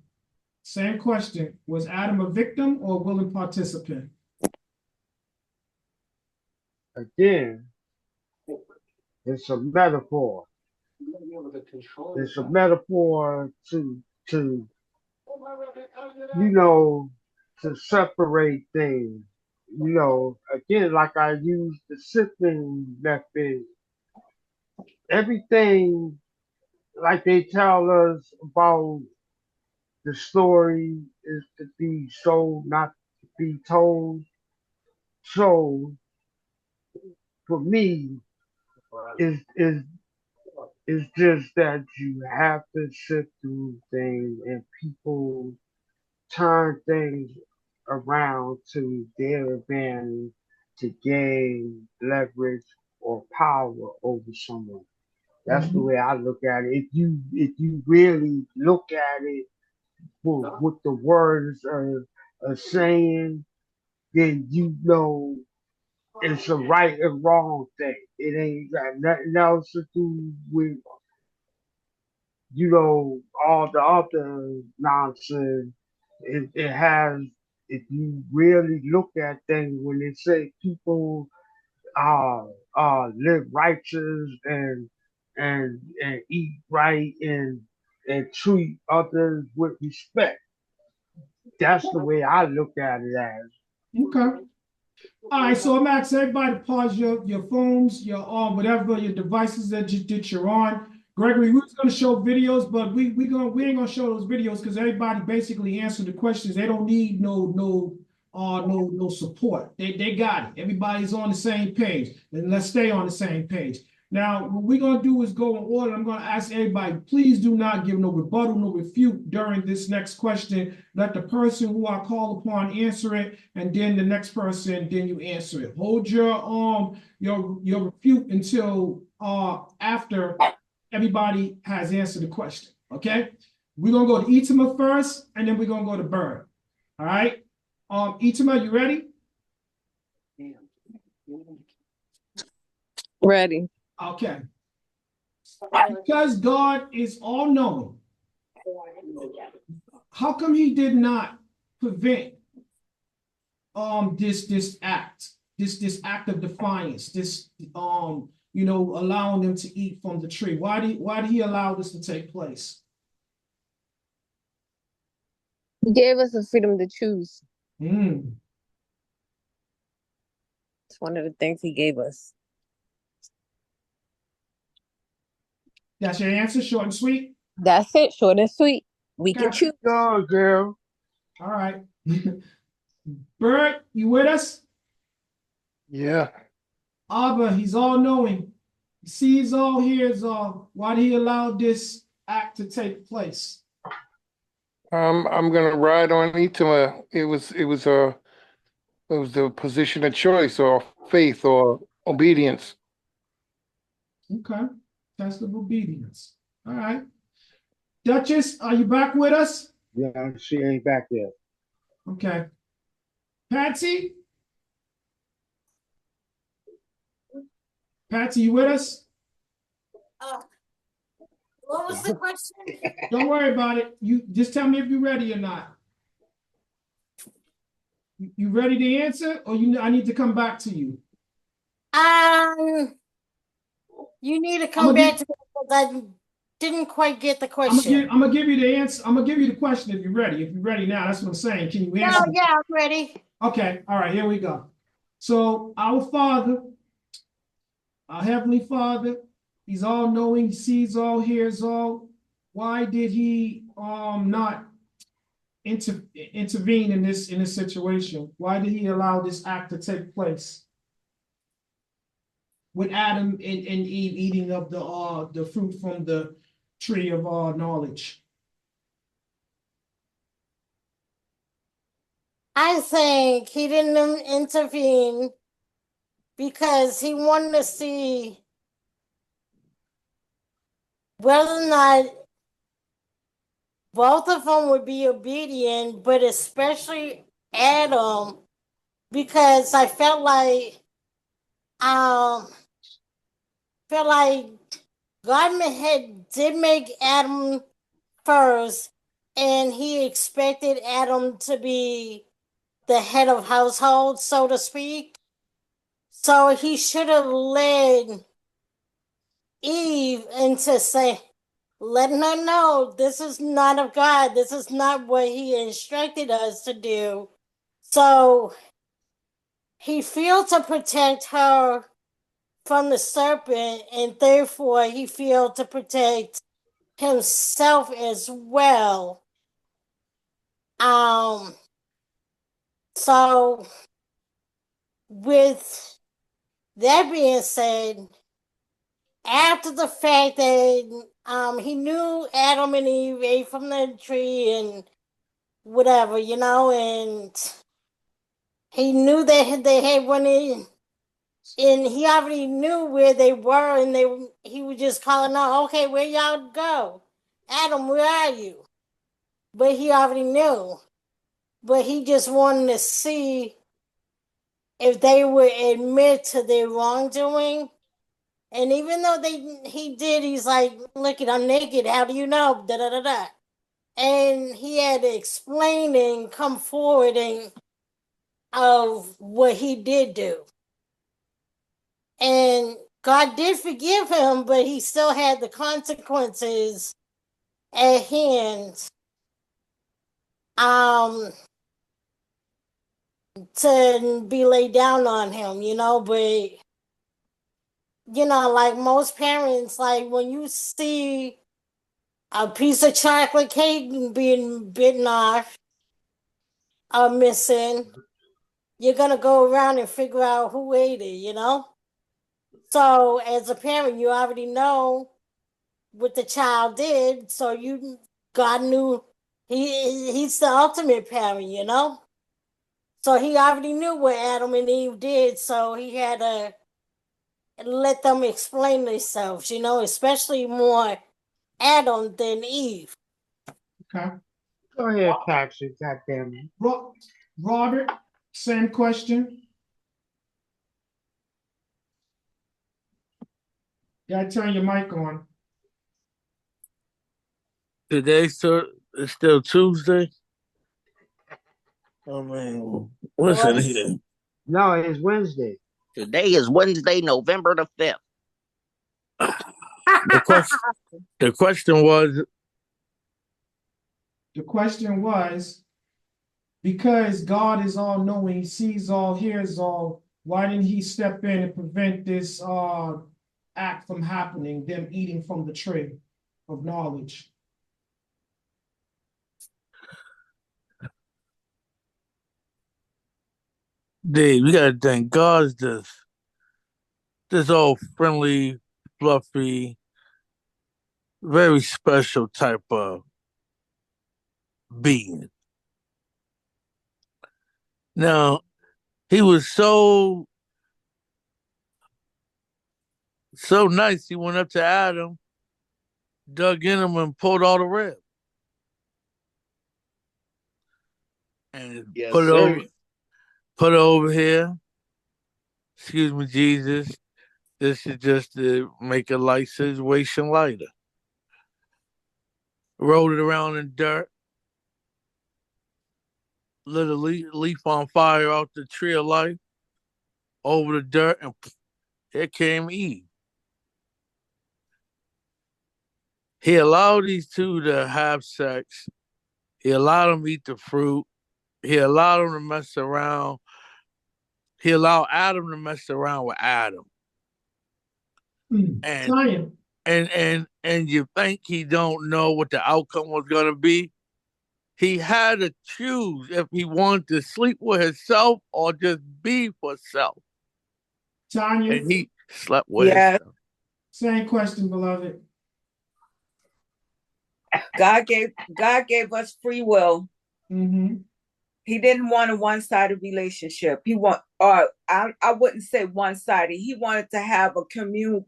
Same question. Was Adam a victim or a willing participant? Again, it's a metaphor. It's a metaphor to to separate things. Again, like I use the sifting method. Everything, like they tell us about the story, is to be sold, not to be told. So, for me, is just that you have to sift through things, and people turn things around to their advantage to gain leverage or power over someone. That's the way I look at it. If you really look at it for what the words are saying, then it's a right and wrong thing. It ain't got nothing else to do with all the other nonsense. It has, if you really look at things, when they say people live righteous and eat right and treat others with respect. That's the way I look at it as. Okay. All right, so I'm asking everybody to pause your phones, your whatever your devices that you're on. Gregory, we was gonna show videos, but we ain't gonna show those videos because everybody basically answered the questions. They don't need no support. They got it. Everybody's on the same page, and let's stay on the same page. Now, what we're gonna do is go in order. I'm gonna ask everybody, please do not give no rebuttal, no refute during this next question. Let the person who I call upon answer it, and then the next person, then you answer it. Hold your refute until after everybody has answered the question. Okay? We're gonna go to Itima first, and then we're gonna go to Bird. All right. Itima, you ready? Ready. Okay. Because God is all knowing, how come he did not prevent this act of defiance, allowing them to eat from the tree? Why did he allow this to take place? He gave us the freedom to choose. Mm. It's one of the things he gave us. That's your answer, short and sweet? That's it, short and sweet. We can choose. Go, girl. All right. Bert, you with us? Yeah. Abba, he's all knowing. He sees all, hears all. Why did he allow this act to take place? I'm gonna ride on Itima. It was the position of choice or faith or obedience. Okay. Test of obedience. All right. Duchess, are you back with us? Yeah, she ain't back yet. Okay. Patsy? Patsy, you with us? What was the question? Don't worry about it. You just tell me if you're ready or not. You ready to answer, or I need to come back to you? You need to come back to me because I didn't quite get the question. I'm gonna give you the answer. I'm gonna give you the question if you're ready. If you're ready now, that's what I'm saying. Can you answer? Yeah, I'm ready. Okay, all right, here we go. So our Father, our Heavenly Father, He's all knowing, He sees all, hears all. Why did He not intervene in this situation? Why did He allow this act to take place with Adam and Eve eating of the fruit from the tree of knowledge? I think he didn't intervene because he wanted to see whether or not both of them would be obedient, but especially Adam, because I um felt like did make Adam first, and he expected Adam to be the head of household, so to speak. So he should have led Eve into letting her know this is not of God. This is not what he instructed us to do. So he failed to protect her from the serpent, and therefore he failed to protect himself as well. So with that being said, after the fact that he knew Adam and Eve ate from the tree and whatever, and he knew that they had went in, and he already knew where they were, and he was just calling out, okay, where y'all go? Adam, where are you? But he already knew. But he just wanted to see if they would admit to their wrongdoing. And even though he did, he's like, look, I'm naked. How do you know? Da da da da. And he had to explain and come forward of what he did do. And God did forgive him, but he still had the consequences at hand. To be laid down on him, but like most parents, like when you see a piece of chocolate cake being bitten off or missing, you're gonna go around and figure out who ate it. So as a parent, you already know what the child did, so God knew he's the ultimate parent. So he already knew what Adam and Eve did, so he had to let them explain themselves, especially more Adam than Eve. Okay. Go ahead, Patrick. Goddamn it. Robert, same question. You gotta turn your mic on. It's still Tuesday. I mean, what's it here? No, it's Wednesday. Today is Wednesday, November the 5th. The question was. The question was, because God is all knowing, he sees all, hears all, why didn't he step in and prevent this act from happening, them eating from the tree of knowledge? Dave, we gotta think God's this old friendly, fluffy, very special type of being. Now, he was so nice. He went up to Adam, dug in him, and pulled all the rib, and Yes, put it sir. over here. Excuse me, Jesus. This is just to make a light situation lighter. Rolled it around in dirt, lit a leaf on fire out the tree of life, over the dirt, and here came Eve. He allowed these two to have sex. He allowed them to eat the fruit. He allowed them to mess around. He allowed Adam to mess around with Adam. And and you think he don't know what the outcome was gonna be? He had to choose if he wanted to sleep with himself or just be for self. Tanya? And he slept with himself. Same question, beloved. God gave us free will. Mm-hmm. He didn't want a one-sided relationship. I wouldn't say one-sided. He wanted to have a communion,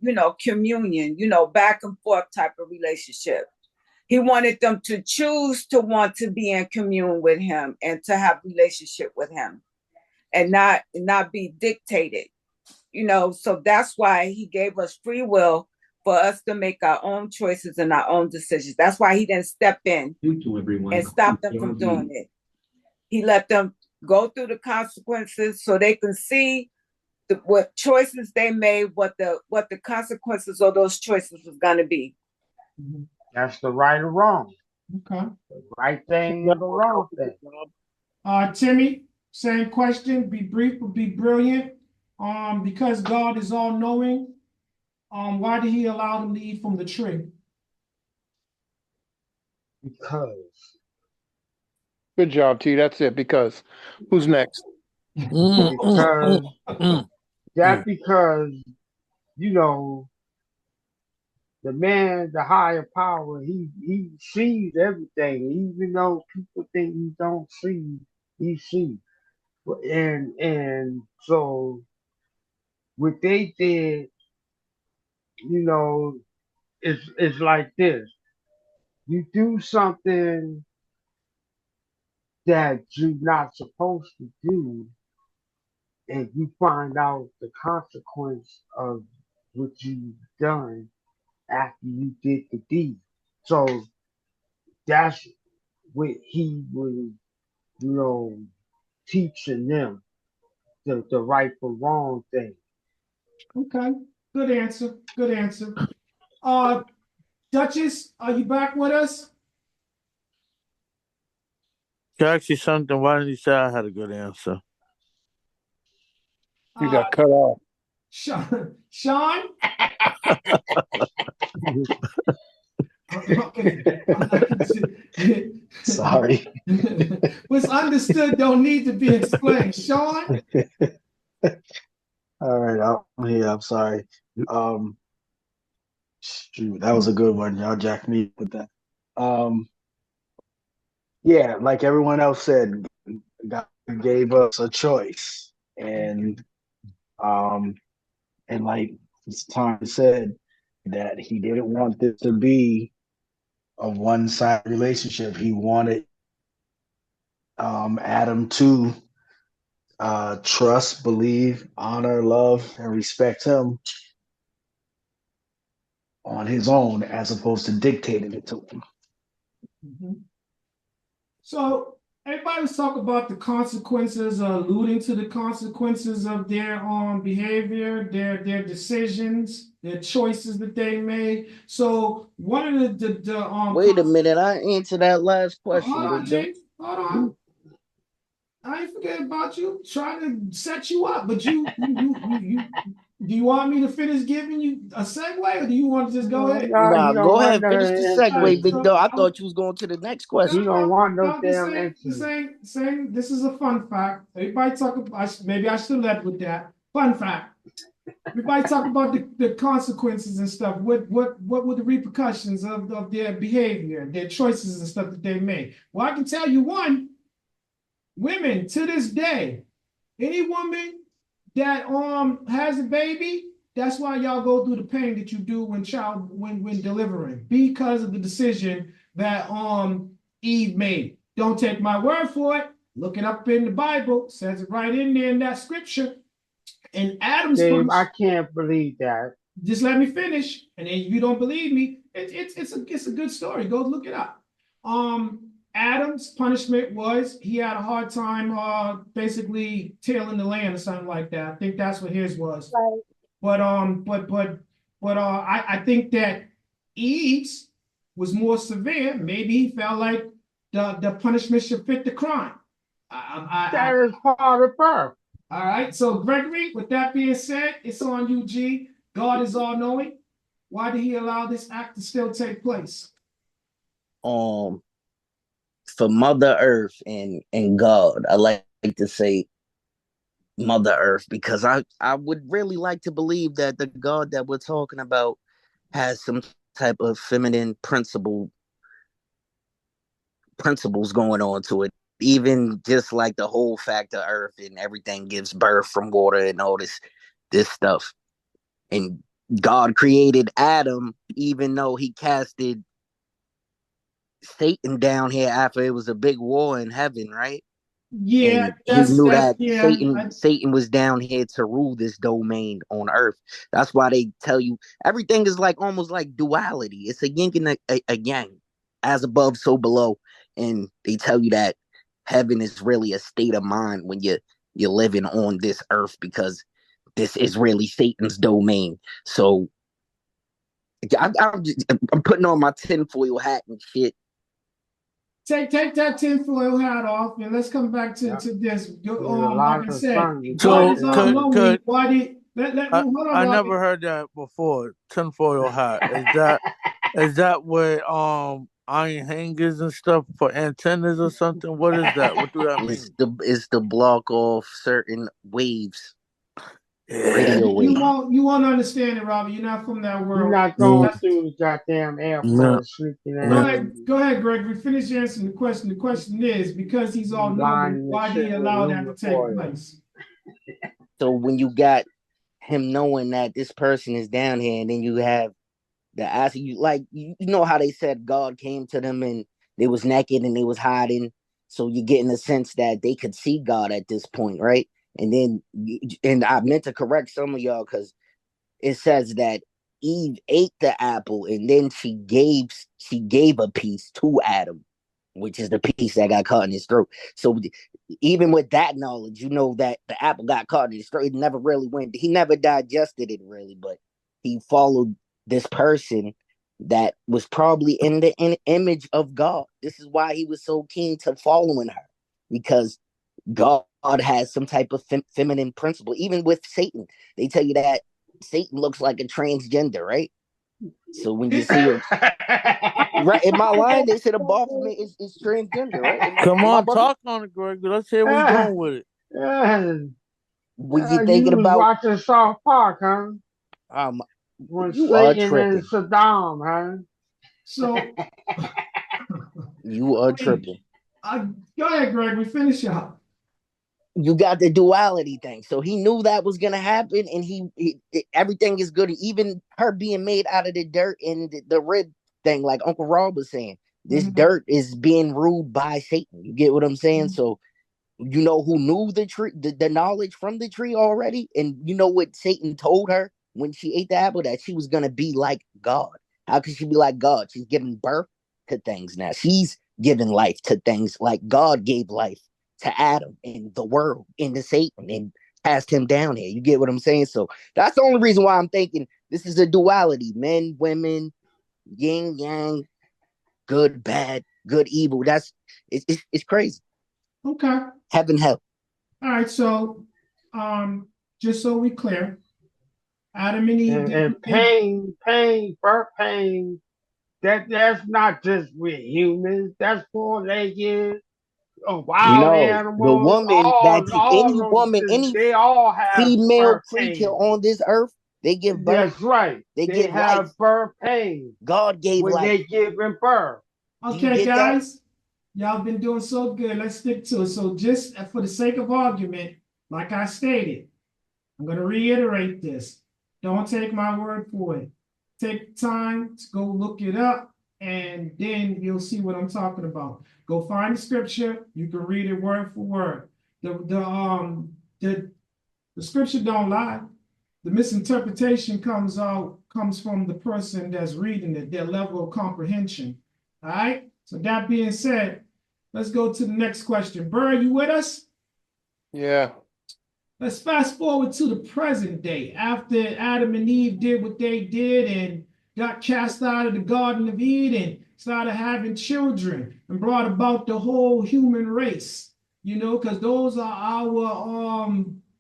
back and forth type of relationship. He wanted them to choose to want to be in commune with him and to have relationship with him and not be dictated. So that's why he gave us free will for us to make our own choices and our own decisions. That's why he didn't step in and stop them from doing it. He let them go through the consequences so they can see what choices they made, what the consequences of those choices was going to be. That's the right or wrong. Okay. The right thing or the wrong thing. Timmy, same question. Be brief, but be brilliant. Because God is all knowing, why did he allow them to eat from the tree? Because. Good job, T. That's it. Because who's next? Because because the man, the higher power, he sees everything, even though people think he don't see, he sees. And so what they did, it's like this. You do something that you're not supposed to do, and you find out the consequence of what you've done after you did the deed. So that's what he was, teaching them the right for wrong thing. Okay, good answer. Good answer. Duchess, are you back with us? To ask you something, why didn't you say I had a good answer? You got cut off. Sean? Okay. Sorry. What's understood don't need to be explained. Sean? All right, I'm here. I'm sorry. Shoot, that was a good one. Y'all jacked me with that. Yeah, like everyone else said, God gave us a choice, um, and like Tom said, that he didn't want this to be a one-sided relationship. He wanted Adam to trust, believe, honor, love, and respect him on his own, as opposed to dictating it to him. So everybody was talking about the consequences, alluding to the consequences of their behavior, their decisions, their choices that they made. So one of the Wait a minute, I answered that last question. hold on, Jake. Hold on. I ain't forgetting about you. Trying to set you up, but you do you want me to finish giving you a segue, or do you want to just go ahead? Nah, he don't go want ahead, no finish the segue, big dog. I thought you was going to the next question. He don't want no damn saying this is a fun fact. Everybody talk about, maybe I should have led with that. Fun fact. Everybody talk about the consequences and stuff. What were the repercussions of their behavior, their choices and stuff that they made? Well, I can tell you one. Women to this day, any woman that has a baby, that's why y'all go through the pain that you do when delivering, because of the decision that Eve made. Don't take my word for it. Look it up in the Bible. Says it right in there in that scripture. And Adam's Dave, I can't believe that. Just let me finish. And then if you don't believe me, it's a good story. Go look it up. Adam's punishment was he had a hard time basically tilling the land or something like that. I think that's what his was. Right. But I think that Eve's was more severe. Maybe he felt like the punishment should fit the crime. That is part of birth. All right. So Gregory, with that being said, it's on you, G. God is all knowing. Why did he allow this act to still take place? For Mother Earth and God. I like to say Mother Earth because I would really like to believe that the God that we're talking about has some type of feminine principles going on to it, even just like the whole fact of earth and everything gives birth from water and all this stuff. And God created Adam, even though he casted Satan down here after it was a big war in heaven, right? Yeah, And he knew that yeah. Satan was down here to rule this domain on earth. That's why they tell you everything is like almost like duality. It's a yin and a yang, as above, so below. And they tell you that heaven is really a state of mind when you're living on this earth, because this is really Satan's domain. So I'm putting on my tinfoil hat and shit. Take that tinfoil hat off, and let's come back to this. There's a Like lot I of said, sun you God got So is all there. knowing. Why did hold on, I Robbie. never heard that before. Tinfoil hat. Is that what iron hangers and stuff for antennas or something? What is that? What do that Is mean? the block off certain waves, Yeah. radio waves. You won't understand it, Robbie. You're not from that You're world. not going Mm, That's, through the goddamn No, airport sneaking no. ass. go ahead, Gregory. Finish answering the question. The question is, because he's all knowing, Lining the why did shit he with allow that to aluminum take foil. place? So when you got him knowing that this person is down here, and then you have the acid, you know how they said God came to them and they was naked and they was hiding. So you're getting a sense that they could see God at this point, right? And then, and I meant to correct some of y'all because it says that Eve ate the apple and then she gave a piece to Adam, which is the piece that got caught in his throat. So even with that knowledge, you know that the apple got caught in his throat. It never really went. He never digested it really, but he followed this person that was probably in the image of God. This is why he was so keen to following her, because God has some type of feminine principle. Even with Satan, they tell you that Satan looks like a transgender, right? So when you see it, right in my line, they said a Baphomet is transgender, right? Come Am I on, bugging? talk on it, Greg. Let's hear where you going with it. When you You thinking was about, watching South Park, huh? um, When you are Satan and tripping. Saddam, huh? So, You are please, tripping. go ahead, Gregory. Finish up. You got the duality thing. So he knew that was gonna happen, and everything is good. Even her being made out of the dirt and the red thing, like Uncle Rob was saying, this Mhm. dirt is being ruled by Satan. You get what I'm saying? Mhm. So you know who knew the tree, the knowledge from the tree already, and you know what Satan told her when she ate the apple, that she was gonna be like God. How could she be like God? She's giving birth to things now. She's giving life to things like God gave life to Adam and the world and to Satan and passed him down here. You get what I'm saying? So that's the only reason why I'm thinking this is a duality: men, women, yin, yang, good, bad, good, evil. It's crazy. Okay. Heaven, hell. All right. So, just so we clear, Adam and Eve And did. birth pain. That's not just with humans. That's four-legged, wild No, the animals. woman All any those woman, any they all have female birth creature pain. on this earth, they give birth, That's right. they They give life. have birth pain God gave when life. they give birth. Do you Okay, get that? guys, y'all been doing so good. Let's stick to it. So, just for the sake of argument, like I stated, I'm going to reiterate this. Don't take my word for it. Take time to go look it up, and then you'll see what I'm talking about. Go find the scripture. You can read it word for word. The scripture don't lie. The misinterpretation comes from the person that's reading it, their level of comprehension. All right. So that being said, let's go to the next question. Burr, you with us? Yeah. Let's fast forward to the present day. After Adam and Eve did what they did and got cast out of the Garden of Eden, started having children, and brought about the whole human race. Because those are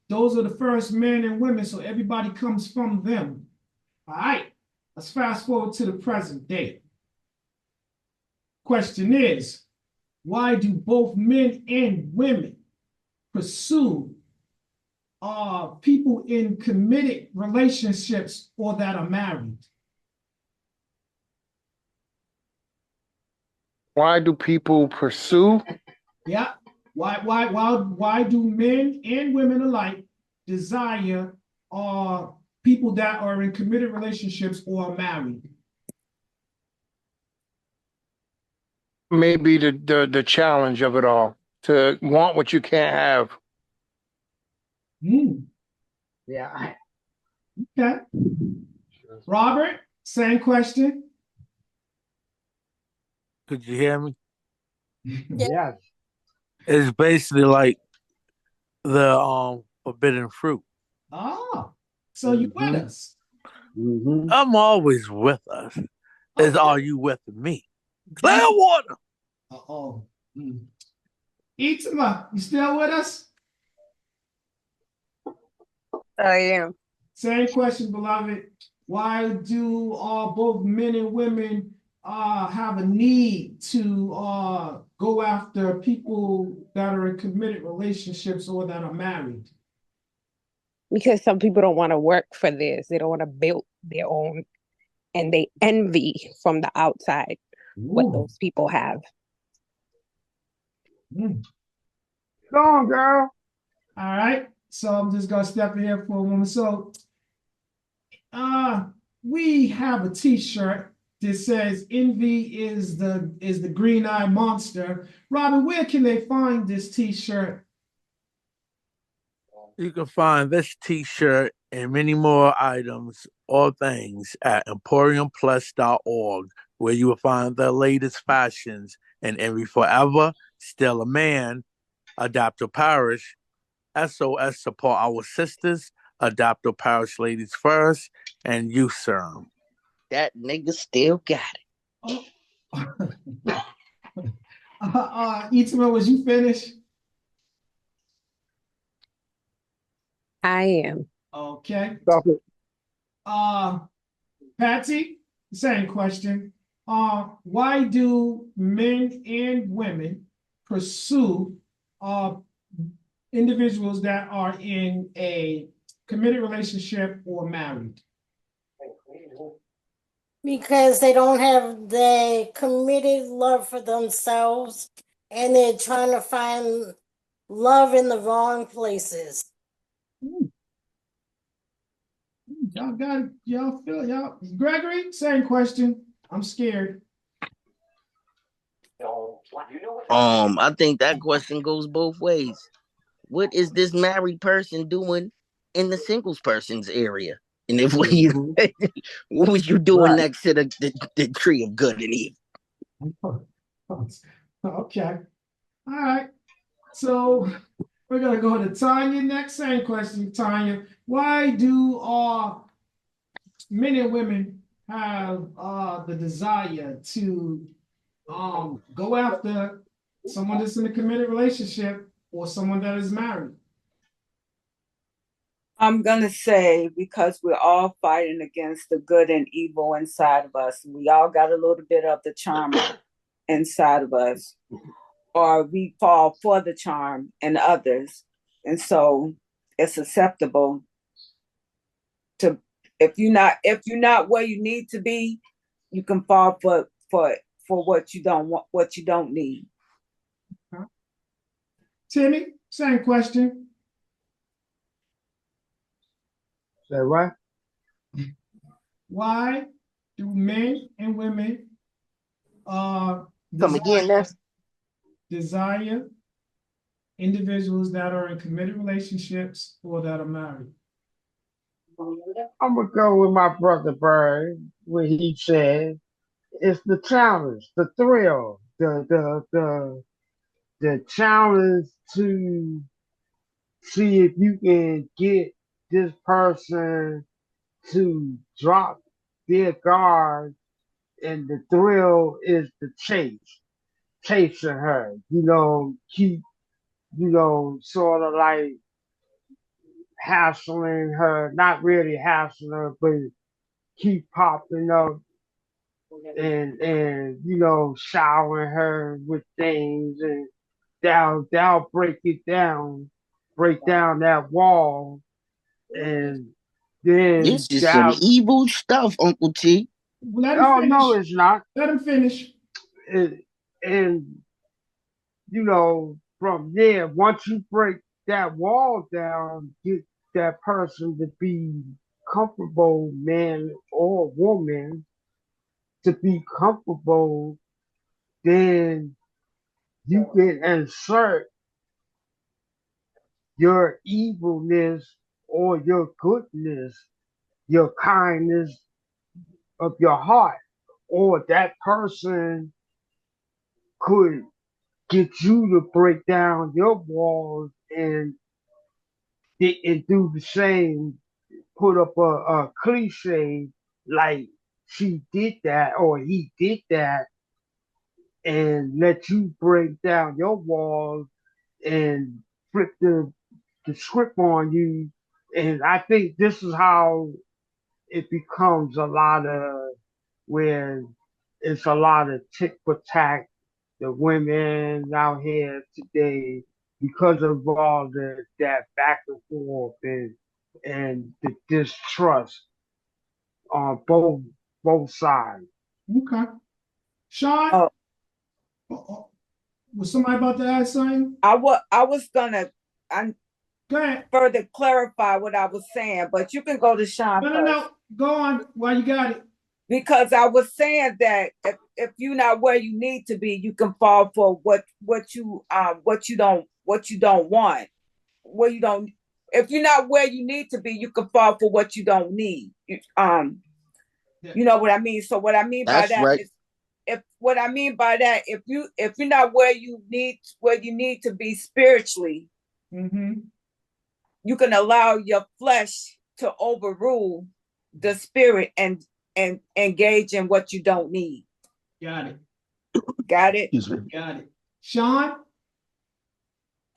the first men and women, so everybody comes from them. All right, let's fast forward to the present day. Question is, why do both men and women pursue people in committed relationships or that are married? Why do people pursue? Yeah, Why do men and women alike desire people that are in committed relationships or are married? Maybe the challenge of it all, to want what you can't have. Yeah. Okay. Robert, same question. Could you hear me? Yes. It's basically like the forbidden fruit. Oh, so you with us? I'm always with us. Is are you with me? Clearwater. Uh-oh. Itzma, you still with us? I am. Same question, beloved. Why do both men and women have a need to go after people that are in committed relationships or that are married? Because some people don't want to work for this. They don't want to build their own, and they envy from the outside what those people have. Mm. Go on, girl. All right. So I'm just gonna step in here for a moment. So we have a t-shirt that says envy is the green-eyed monster. Robin, where can they find this t-shirt? You can find this t-shirt and many more items or things at emporiumplus.org, where you will find the latest fashions in Envy Forever, Still a Man, Adaptive Parish, SOS Support Our Sisters, Adaptive Parish Ladies First, and Youth Serum. That nigga still got it. Itzma, was you finished? I am. Okay. Stop it. Patsy, same question. Why do men and women pursue individuals that are in a committed relationship or married? Because they don't have the committed love for themselves and they're trying to find love in the wrong places. Y'all got it. Y'all feel y'all. Gregory, same question. I'm scared. I think that question goes both ways. What is this married person doing in the singles person's area? And if what you what was you doing next to the tree of good and evil? Okay. All right. So we're gonna go to Tanya next. Same question, Tanya. Why do men and women have the desire to go after someone that's in a committed relationship or someone that is married? I'm gonna say because we're all fighting against the good and evil inside of us. We all got a little bit of the charm inside of us, or we fall for the charm in others, and so it's acceptable to if you're not where you need to be, you can fall for what you don't want, what you don't need. Timmy, same question. Say what? Why do men and women Come again, desire individuals that are in committed relationships or that are married? I'm gonna go with my brother Bird, where he said it's the challenge, the thrill, the challenge to see if you can get this person to drop their guard, and the thrill is the chasing her, keep, sort of like hassling her, not really hassling her, but keep popping up and showering her with things, and they'll break down that wall, and then this is some evil stuff, Uncle T. Let him finish. No, it's not. Let him finish. And from there, once you break that wall down, get that person to be comfortable, man or woman, to be comfortable, then you can insert your evilness or your goodness, your kindness of your heart, or that person could get you to break down your walls and do the same, put up a cliche like she did that or he did that, and let you break down your walls and flip the script on you. And I think this is how it becomes a lot of where it's a lot of tick for tack, the women out here today, because of all that back and forth and the distrust on both sides. Okay. Sean, Oh, was somebody about to add something? I was gonna Go ahead. further clarify what I was saying, but you can go to Sean first. No. Go on while you got it. Because I was saying that if you're not where you need to be, you can fall for what you don't want. Where you don't, if you're not where you need to be, you can fall for what you don't need. You know what I mean? So what I mean by That's that right. is, if you're not where you need to be spiritually, you can allow your flesh to overrule the spirit and engage in what you don't need. Got it. Got it? Excuse me. Got it. Sean,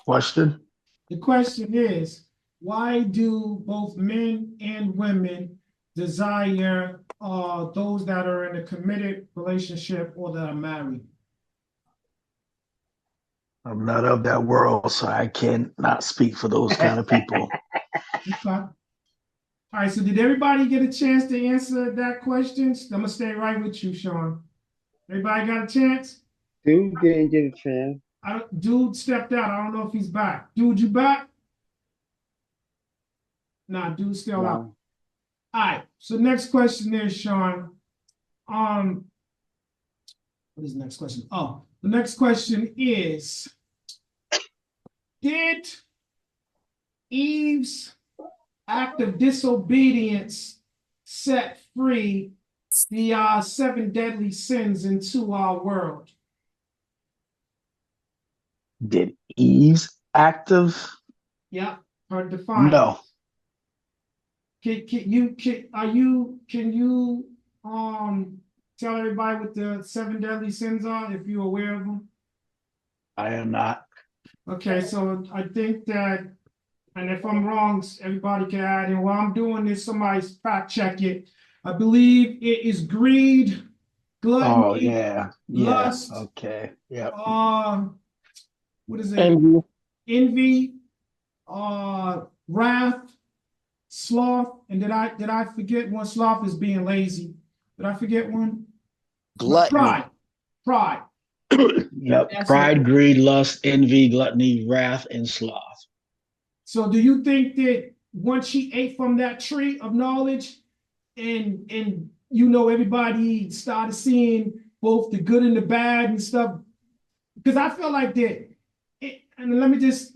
Question? the question is, why do both men and women desire those that are in a committed relationship or that are married? I'm not of that world, so I cannot speak for those kind of people. Okay. All right, so did everybody get a chance to answer that question? I'm gonna stay right with you, Sean. Everybody got a chance? Dude didn't get a chance. Dude stepped out. I don't know if he's back. Dude, you back? Nah, dude's still out. No. All right. So next question is, Sean. What is the next question? Oh, the next question is, did Eve's act of disobedience set free the 7 deadly sins into our world? Did Eve's active? Yeah, or define. No. Can you tell everybody what the 7 deadly sins are if you're aware of them? I am not. Okay, so I think that, and if I'm wrong, everybody can add in. While I'm doing this, somebody fact check it. I believe it is greed, gluttony, Oh yeah. lust, Okay. Yep. what is it? Envy. Envy, wrath, sloth, and did I forget one? Sloth is being lazy. Did I forget one? Gluttony. Pride. Yep. That's Pride, it. greed, lust, envy, gluttony, wrath, and sloth. So do you think that once she ate from that tree of knowledge and everybody started seeing both the good and the bad and stuff? Because I feel like that, and let me just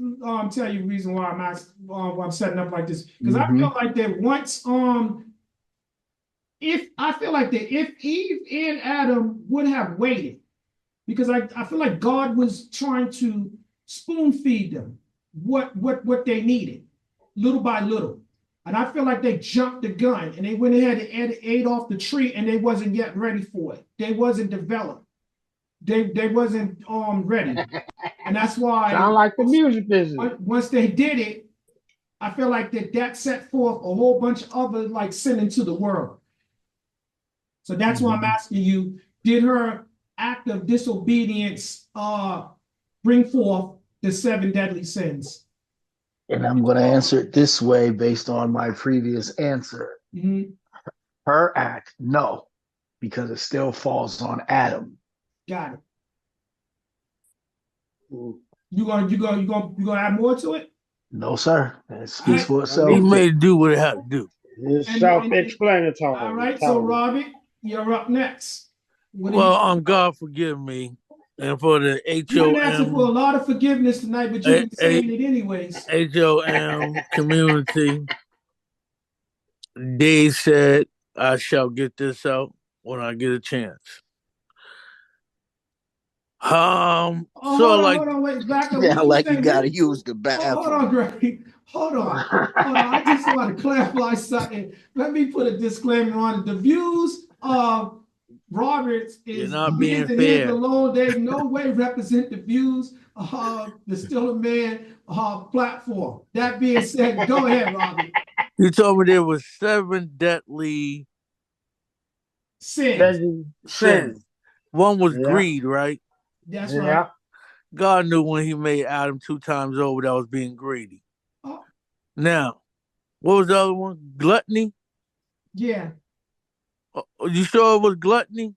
tell you the reason why why I'm setting up like this. Because I feel like that once if Eve and Adam would have waited, because I feel like God was trying to spoon feed them what they needed, little by little. And I feel like they jumped the gun and they went ahead and ate off the tree and they wasn't yet ready for it. They wasn't developed. They wasn't ready. And that's why Sound like the music business. once they did it, I feel like that set forth a whole bunch of other like sin into the world. So that's why I'm asking you, did her act of disobedience bring forth the 7 deadly sins? And I'm going to answer it this way based on my previous answer. Her act, no, because it still falls on Adam. Got it. You gonna add more to it? No, sir. It All speaks right. for He itself. made it do what it had to do. It's And all self-explanatory. right. So Tell me. Robert, you're up next. What do you? Well, God forgive me, and for the You've been asking for a HOM lot of forgiveness tonight, but you've been saying it anyways. HOM community, they said I shall get this out when I get a chance. Oh, So like hold on, wait, back up. What Sound you like you saying? gotta use the Oh, hold on, bathroom. Greg. Hold on. Hold on. I just want to clarify something. Let me put a disclaimer on it. The views of Roberts you're is not his being and his fair. alone. They in no way represent the views of the Still a Man platform. That being said, go ahead, Robert. You told me there was 7 deadly Sins. Deadly sins. sin. One was Yeah. greed, right? That's right. Yeah. God knew when he made Adam 2 times over that was being greedy. Oh, Now, what was the other one? Gluttony? yeah. You sure it was gluttony?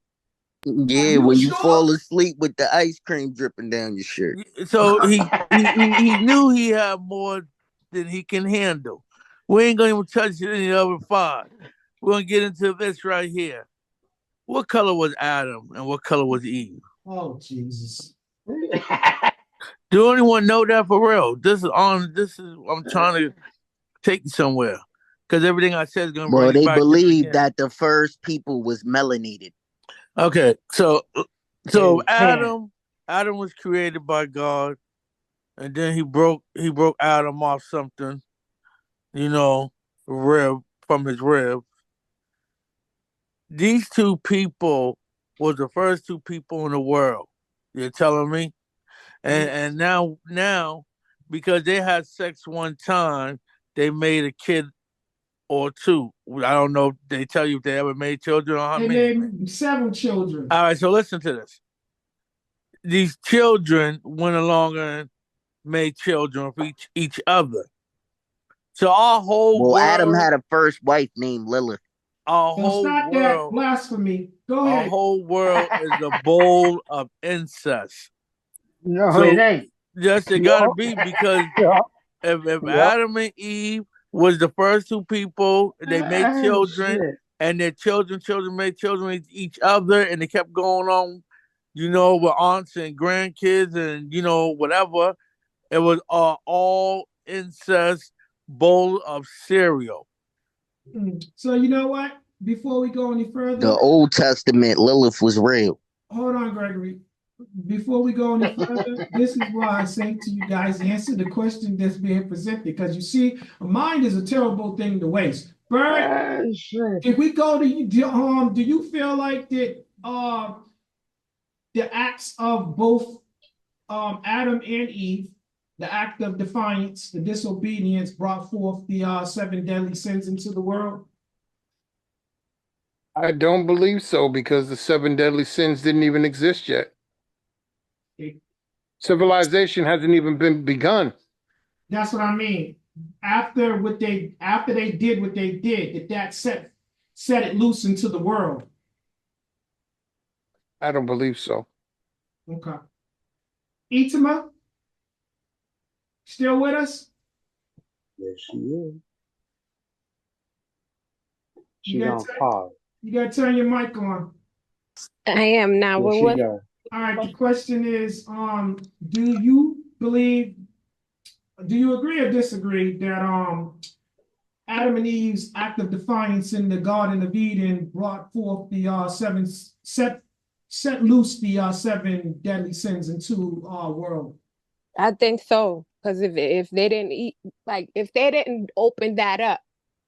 Are Yeah, you when you sure? fall asleep with the ice cream dripping down your shirt. So he knew he had more than he can handle. We ain't gonna even touch any other 5. We're gonna get into this right here. What color was Adam and what color was Eve? Oh, Jesus. Do anyone know that for real? I'm trying to take you somewhere. Because everything I said is gonna bring Well, you they back to the believe beginning. that the first people was melanated. Okay, so It can. Adam was created by God, and then he broke Adam off something, you know, rib from his rib. These 2 people was the first 2 people in the world. You're telling me? And Yes. and now because they had sex one time, they made a kid or 2. I don't know if they tell you if they ever made children or how They many they made. made several children. All right, so listen to this. These children went along and made children for each other. So our whole Well, Adam world, had a first wife named Lilith. our Don't whole stop that world, blasphemy. Go our ahead. whole world is a bowl of incest. No, it So ain't. yes, it gotta Yup. be because Yup. if Yup. Adam and Eve was the first 2 people, they made children, Shit. and their children made children with each other, and they kept going on, with aunts and grandkids and whatever. It was all incest bowl of cereal. So you know what? Before we go any The further, Old Testament, Lilith was real. hold on, Gregory. Before we go any further, this is why I say to you guys, answer the question that's being presented. Because you see, a mind is a terrible thing to waste. Bert, Shit. if we go to do you feel like that the acts of both Adam and Eve, the act of defiance, the disobedience brought forth the 7 deadly sins into the world? I don't believe so because the 7 deadly sins didn't even exist yet. Civilization hasn't even been begun. That's what I mean. After they did what they did that set it loose into the world? I don't believe so. Okay. Itima, still with us? Yes, she is. You She on pause. you gotta turn your mic on. I am now. There What she was go. All right, the question is, do you agree or disagree that Adam and Eve's act of defiance in the Garden of Eden brought forth the set loose the 7 deadly sins into our world? I think so. Because if they didn't eat, like if they didn't open that up,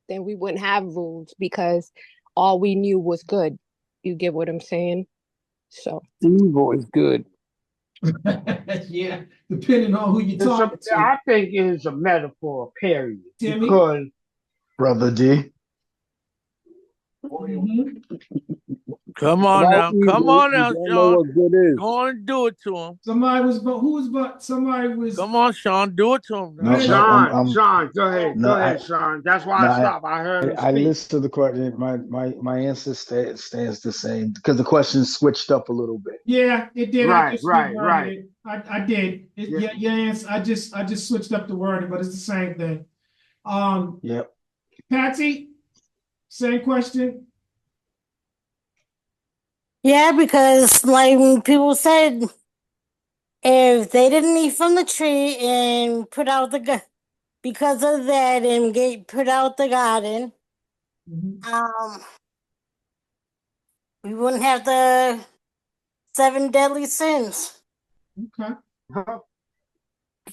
then we wouldn't have rules because all we knew was good. You get what I'm saying? So Evil is good. Yeah, depending on who you're talking to. I think it's a metaphor, period. Timmy? Because Brother D. Mhm. Come on About now. Come evil, on you now, don't know Sean. what good is. Go on and do it to him. Somebody was, but who was, but somebody was. Come on, Sean. Do it to him. Go No, ahead, no, Sean. Sean, go ahead. no, Go ahead, Sean. That's why no, I stopped. I heard him I speak. listened to the question. My answer stands the same because the question switched up a little bit. Yeah, it did. I Right, just right, reworded right. it. I did. Yeah. Yeah, yes. I just switched up the wording, but it's the same thing. Yep. Patsy, same question. Yeah, because like when people said if they didn't eat from the tree and put out because of that and get put out the garden, we wouldn't have the 7 deadly sins. Okay.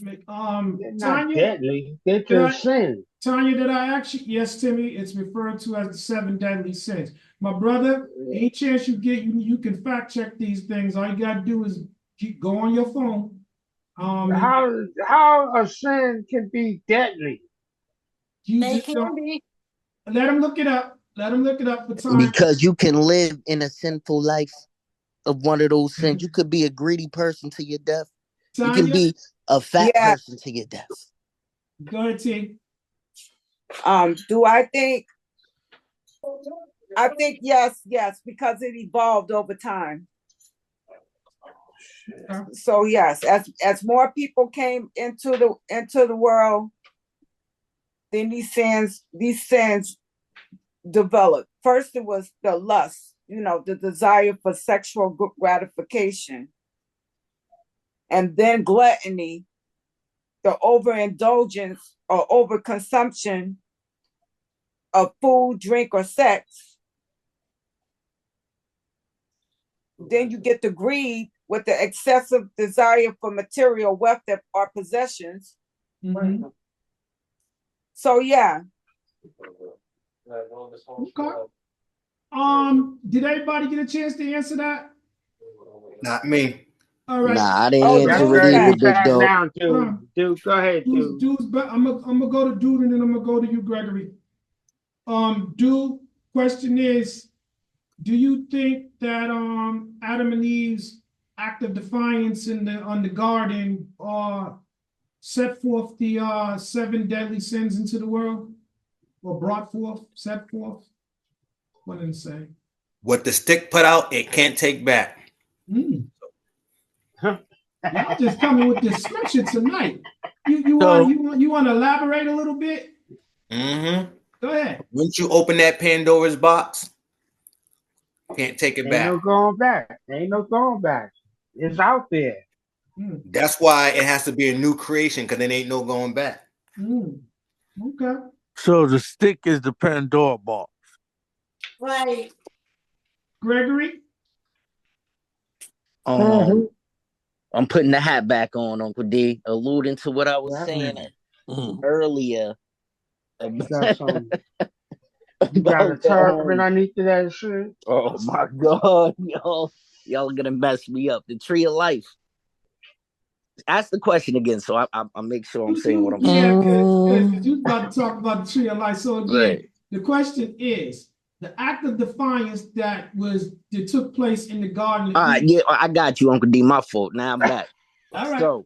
They're not Tanya, deadly. They're did I, just sin. Tanya, did I actually? Yes, Timmy. It's referred to as the 7 deadly sins. My brother, any chance you get, you can fact check these things. All you gotta do is go on your phone. How a sin can be deadly? You They just can don't be. let him look it up. Let him look it up for time. Because you can live in a sinful life of one of those sins. You could be a greedy person to your death. You can Tanya, be a fat Yeah. person to your death. go ahead, T. Do I think? I think yes, because it evolved over time. So yes, as more people came into the world, then these sins developed. First, it was the lust, the desire for sexual gratification, and then gluttony, the overindulgence or overconsumption of food, drink, or sex. Then you get the greed with the excessive desire for material wealth or possessions. Mm-hmm. So yeah. Okay. Did everybody get a chance to answer that? Not me. All right. Nah, I didn't Oh, That's answer it good. either, He's big back dog. now, dude. Dude, go ahead, dude. Dude's but I'm gonna go to Dude and then I'm gonna go to you, Gregory. Dude, question is, do you think that Adam and Eve's act of defiance on the garden set forth the 7 deadly sins into the world? Or brought forth, set forth? What did it say? What the stick put out, it can't take back. Y'all just coming with this scripture tonight. You So- want to elaborate a little bit? Mm-hmm. Go ahead. Once you open that Pandora's box, can't take it Ain't no back. going back. Ain't no going back. It's out there. That's why it has to be a new creation, because there ain't no going back. Okay. So the stick is the Pandora box. Right. Gregory? I'm putting the hat back on, Uncle D, alluding to what I was saying earlier. You got some. You got a turban underneath of that shit. Oh my God, y'all are gonna mess me up. The tree of life. Ask the question again, so I'll make sure I'm saying what I'm saying. Yeah, because you about to talk about the tree of life. So again, Right. the question is the act of defiance that took place in the garden. Yeah, I got you, Uncle D. My fault. Now I'm back. All right. So,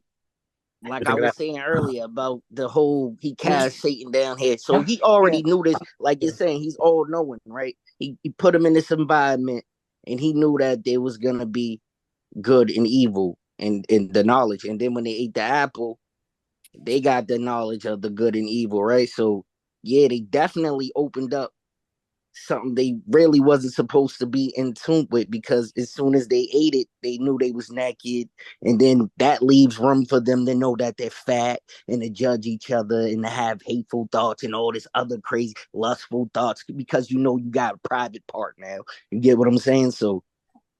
like I was saying earlier about the whole he cast Satan down here. So he already knew this, like you're saying, he's all knowing, right? He put him in this environment and he knew that there was gonna be good and evil and the knowledge. And then when they ate the apple, they got the knowledge of the good and evil, right? So yeah, they definitely opened up something they really wasn't supposed to be in tune with, because as soon as they ate it, they knew they was naked, and then that leaves room for them to know that they're fat and to judge each other and to have hateful thoughts and all this other crazy lustful thoughts, because you know you got a private part now. You get what I'm saying? So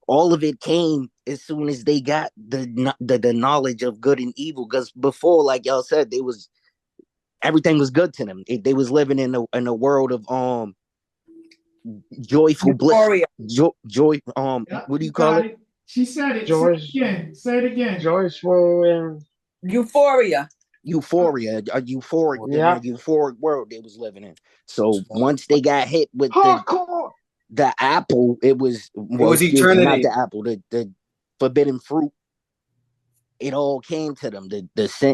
all of it came as soon as they got the knowledge of good and evil, because before, like y'all said, everything was good to them. They was living in a world of joyful Euphoria. bliss. Joy. What do you call it? She said it. Joyce, say it again. Joyful. Euphoria. Euphoria, a euphoric, Yeah. in a euphoric world they was living in. So once they got hit with Hardcore. the apple, it was excuse me, not eternity. the apple, the forbidden fruit. It all came to them.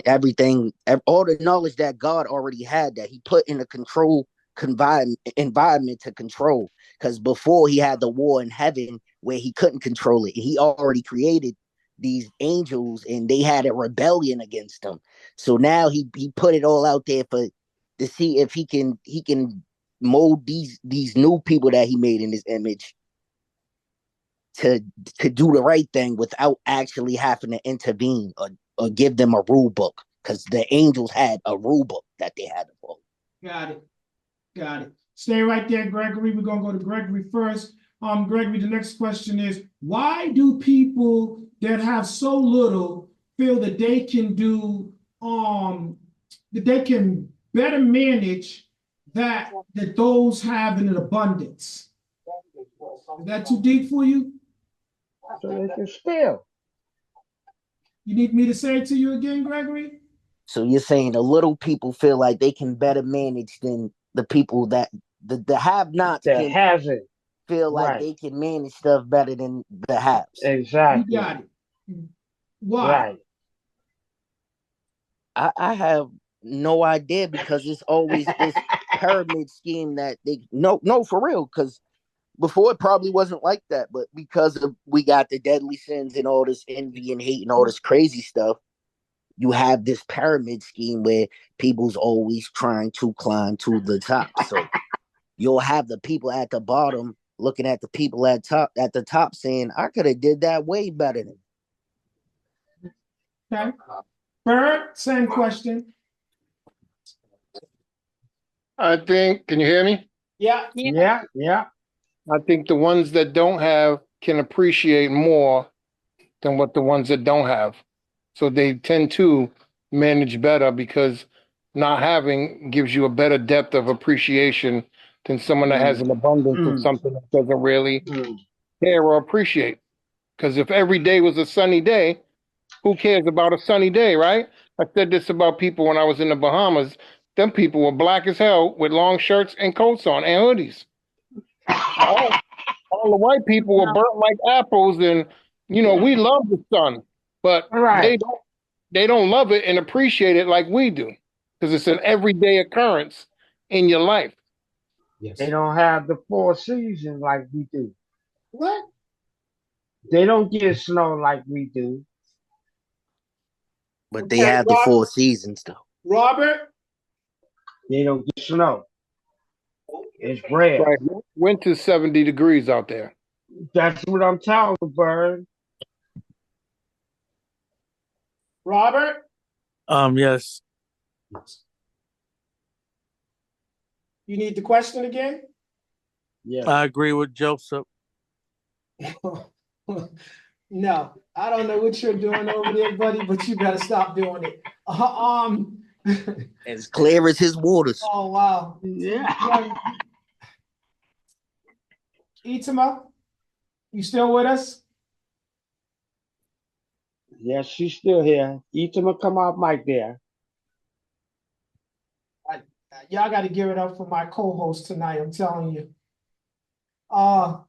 Everything, all the knowledge that God already had, that He put in a control environment to control. Because before, He had the war in heaven where He couldn't control it. He already created these angels, and they had a rebellion against Him. So now He put it all out there to see if He can mold these new people that He made in His image to do the right thing without actually having to intervene or give them a rule book, because the angels had a rule book that they had to follow. Got it. Got it. Stay right there, Gregory. We're gonna go to Gregory first. Gregory, the next question is, why do people that have so little feel that they can that they can better manage that those have in an abundance? Is that too deep for you? So they can steal. You need me to say it to you again, Gregory? So you're saying the little people feel like they can better manage than the people that the have-nots That can has it. feel like Right. they can manage stuff better than the haves. You Exactly. got it. Why? Right. I have no idea, because it's always this pyramid scheme that they no for real, because before it probably wasn't like that, but because we got the deadly sins and all this envy and hate and all this crazy stuff, you have this pyramid scheme where people's always trying to climb to the top. So you'll have the people at the bottom looking at the people at the top saying, I could have did that way better than. Okay. Bird, same question. I think, can you hear me? Yeah. Yeah. I think the ones that don't have can appreciate more than what the ones that don't have. So they tend to manage better because not having gives you a better depth of appreciation than someone that has an abundance of something that doesn't really care or appreciate. Because if every day was a sunny day, who cares about a sunny day, right? I said this about people when I was in the Bahamas. Them people were black as hell with long shirts and coats on and hoodies. All the white people were burnt like apples, and we love the sun, but Right. they don't love it and appreciate it like we do, because it's an everyday occurrence in your life. Yes. They don't have the 4 seasons like we do. What? They don't get snow like we do. But they have the 4 seasons though. Robert? They don't get snow. It's rare. Right, winter's 70 degrees out there. That's what I'm telling you, Bird. Robert? Yes. You need the question again? Yeah. I agree with Joseph. No, I don't know what you're doing over there, buddy, but you better stop doing it. As clear as his waters. Oh wow. Yeah. Itama, you still with us? Yes, she's still here. Itama, come off mic there. Y'all got to give it up for my co-host tonight. I'm telling you. All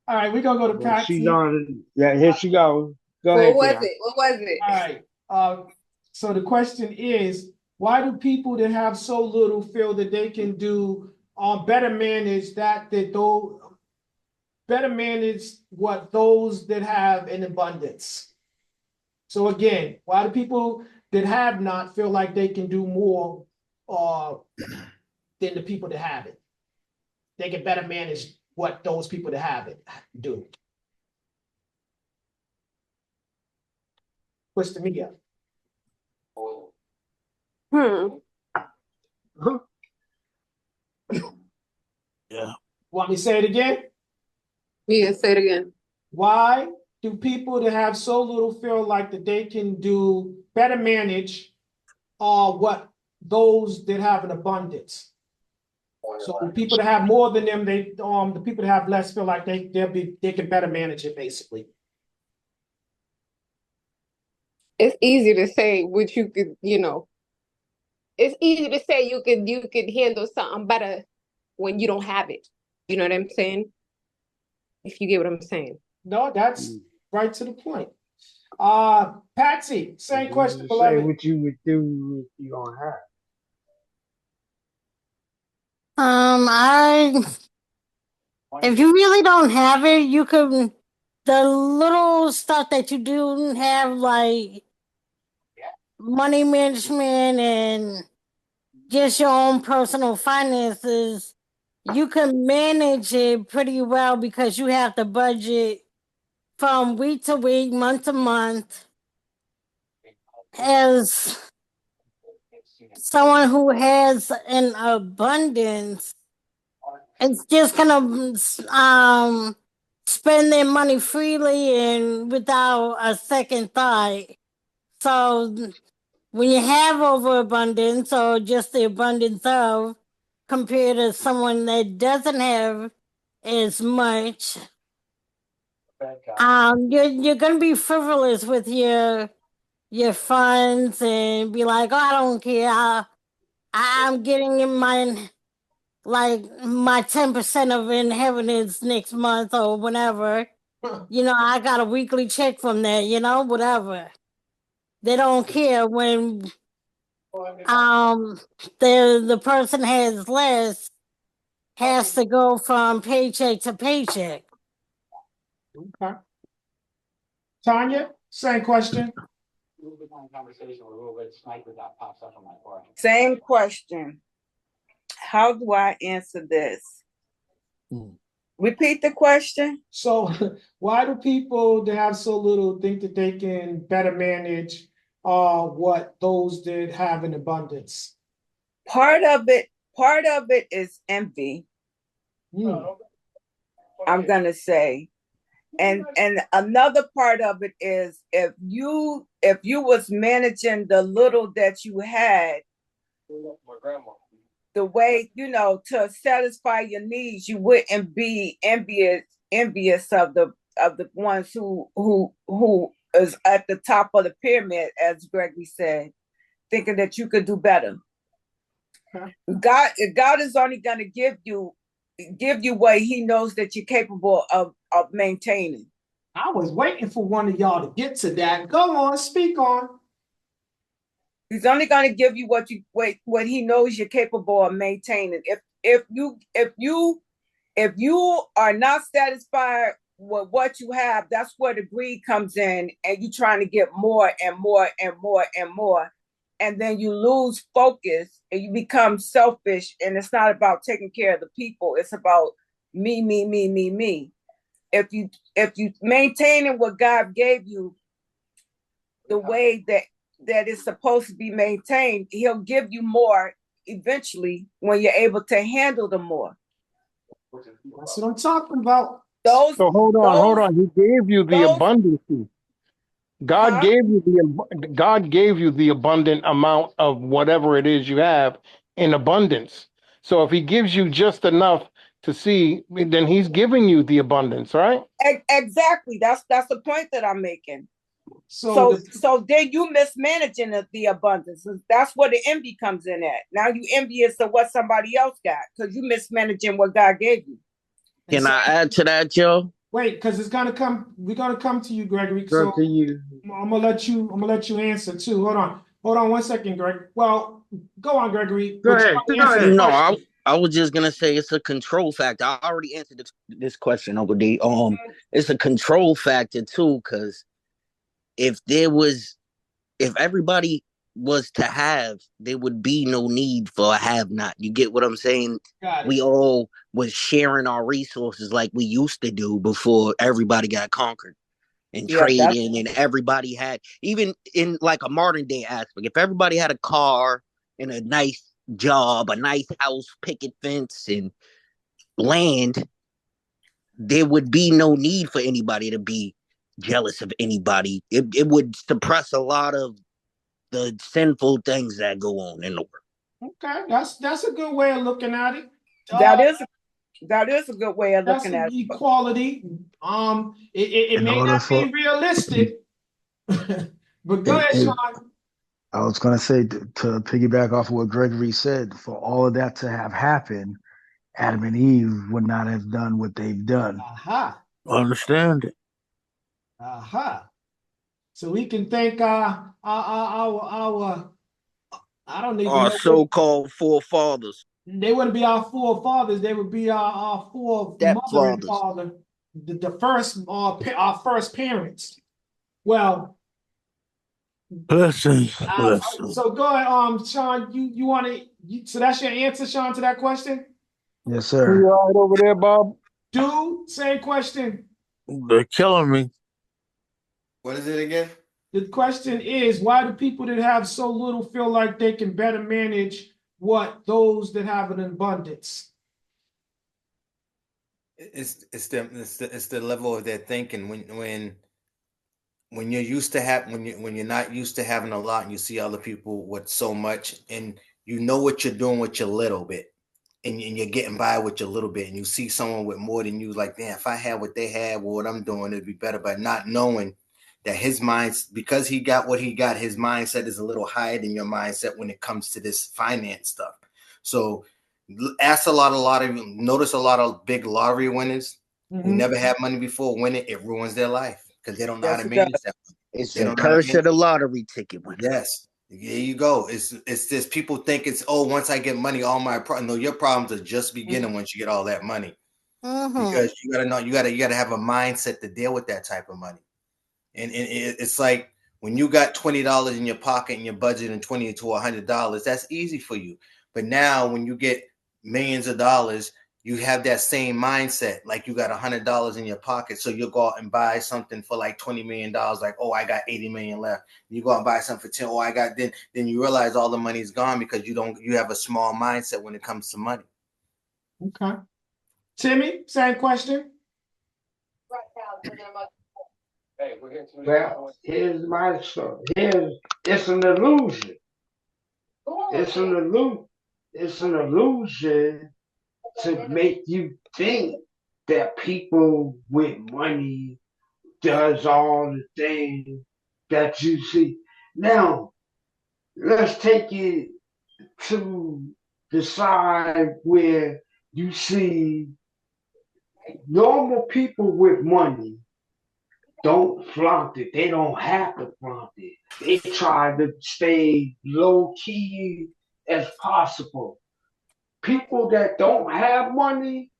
right, we're gonna go to Well, Patsy. she's on. Yeah, here she goes. Go ahead. What was it? All right. So the question is, why do people that have so little feel that they can do better manage better manage what those that have in abundance? So again, why do people that have not feel like they can do more than the people that have it? They can better manage what those people that have it do. What's the media? Yeah. Want me to say it again? Yeah, say it again. Why do people that have so little feel like that they can do better manage what those that have an abundance? So people that have more than them, the people that have less feel like they can better manage it, basically. It's easy to say what you could, it's easy to say you could handle something better when you don't have it. You know what I'm saying? if you get what I'm saying. No, that's right to the point. Patsy, same question, Say beloved. what you would do if you don't have. I if you really don't have it, you could the little stuff that you do have, like money management and just your own personal finances, you can manage it pretty well because you have the budget from week to week, month to month. As someone who has an abundance, it's just gonna spend their money freely and without a second thought. So when you have overabundance or just the abundance of, compared to someone that doesn't have as much, you're gonna be frivolous with your funds and be like, oh, I don't care. I'm getting in my 10% of inheritance next month or whatever. I got a weekly check from there, whatever. They don't care when the person has to go from paycheck to paycheck. Okay. Tanya, same question. Same question. How do I answer this? Repeat the question. So why do people that have so little think that they can better manage what those that have in abundance? Part of it is envy. I'm gonna say. And another part of it is if you was managing the little that you had the way, to satisfy your needs, you wouldn't be envious of the ones who is at the top of the pyramid, as Gregory said, thinking that you could do better. God is only going to give you what he knows that you're capable of maintaining. I was waiting for one of y'all to get to that. Go on, speak on. He's only going to give you what he knows you're capable of maintaining. If you are not satisfied with what you have, that's where the greed comes in, and you're trying to get more and more and more and more. And then you lose focus and you become selfish, and it's not about taking care of the people. It's about me, me, me, me, me. If you maintaining what God gave you the way that it's supposed to be maintained, he'll give you more eventually when you're able to handle the more. That's what I'm talking about. So hold on. He gave you the abundance. God gave you the abundant amount of whatever it is you have in abundance. So if he gives you just enough to see, then he's giving you the abundance, right? Exactly. That's the point that I'm making. So then you mismanaging the abundance. That's where the envy comes in at. Now you envious of what somebody else got because you mismanaging what God gave you. Can I add to that, Joe? Wait, because we're gonna come to you, Gregory. So to you. I'm gonna let you answer too. Hold on 1 second, Greg. Well, go on, Gregory. Go ahead. No, I was just gonna say it's a control factor. I already answered this question, Uncle D. It's a control factor too, because if everybody was to have, there would be no need for a have not. You get what I'm saying? We all was sharing our resources like we used to do before everybody got conquered and trading, and everybody had, even in like a modern day aspect, if everybody had a car and a nice job, a nice house, picket fence, and land, there would be no need for anybody to be jealous of anybody. It would suppress a lot of the sinful things that go on in the world. Okay, that's a good way of looking at it. That is a good way of looking at it. Equality. It may not be realistic, but go ahead, Sean. I was going to say, to piggyback off of what Gregory said, for all of that to have happened, Adam and Eve would not have done what they've done. Aha. Understand it. Aha. So we can thank our I don't even Our know what so-called forefathers, they wouldn't be our forefathers, they would be our foremother and stepfathers. father, the first our first parents. Well, Listen, listen. so go ahead, Sean. You want to? So that's your answer, Sean, to that question. Yes, You sir. all right over there, Bob? Dude, same question. They're killing me. What is it again? The question is, why do people that have so little feel like they can better manage what those that have an abundance? It's the level of their thinking when you're used to have when you're not used to having a lot and you see other people with so much and you know what you're doing with your little bit and you're getting by with your little bit and you see someone with more than you, like, damn, if I had what they had, well, what I'm doing, it'd be better. But not knowing that his mind, because he got what he got, his mindset is a little higher than your mindset when it comes to this finance stuff. So ask a lot of lottery, notice a lot of big lottery winners who never had money before win it, it ruins their life because they don't know how Yes, to it does. manage that. It's They a don't know how to curse of manage. the lottery ticket winner. Yes. There you go. It's this people think it's, oh, once I get money, all my no, your problems are just beginning once you get all that money. Because you gotta know, you gotta have a mindset to deal with that type of money. And it's like when you got $20 in your pocket and your budget and $20 to $100, that's easy for you. But now when you get millions of dollars, you have that same mindset, like you got $100 in your pocket, so you'll go out and buy something for like $20 million. Like, oh, I got 80 million left. You go out and buy something for 10. Oh, I got then you realize all the money's gone because you have a small mindset when it comes to money. Okay. Timmy, same question. Well, here's my story. It's an illusion. It's an illusion. It's an illusion to make you think that people with money does all the things that you see. Now, let's take it to the side where you see normal people with money don't flaunt it. They don't have to flaunt it. They try to stay low key as possible. People that don't have money,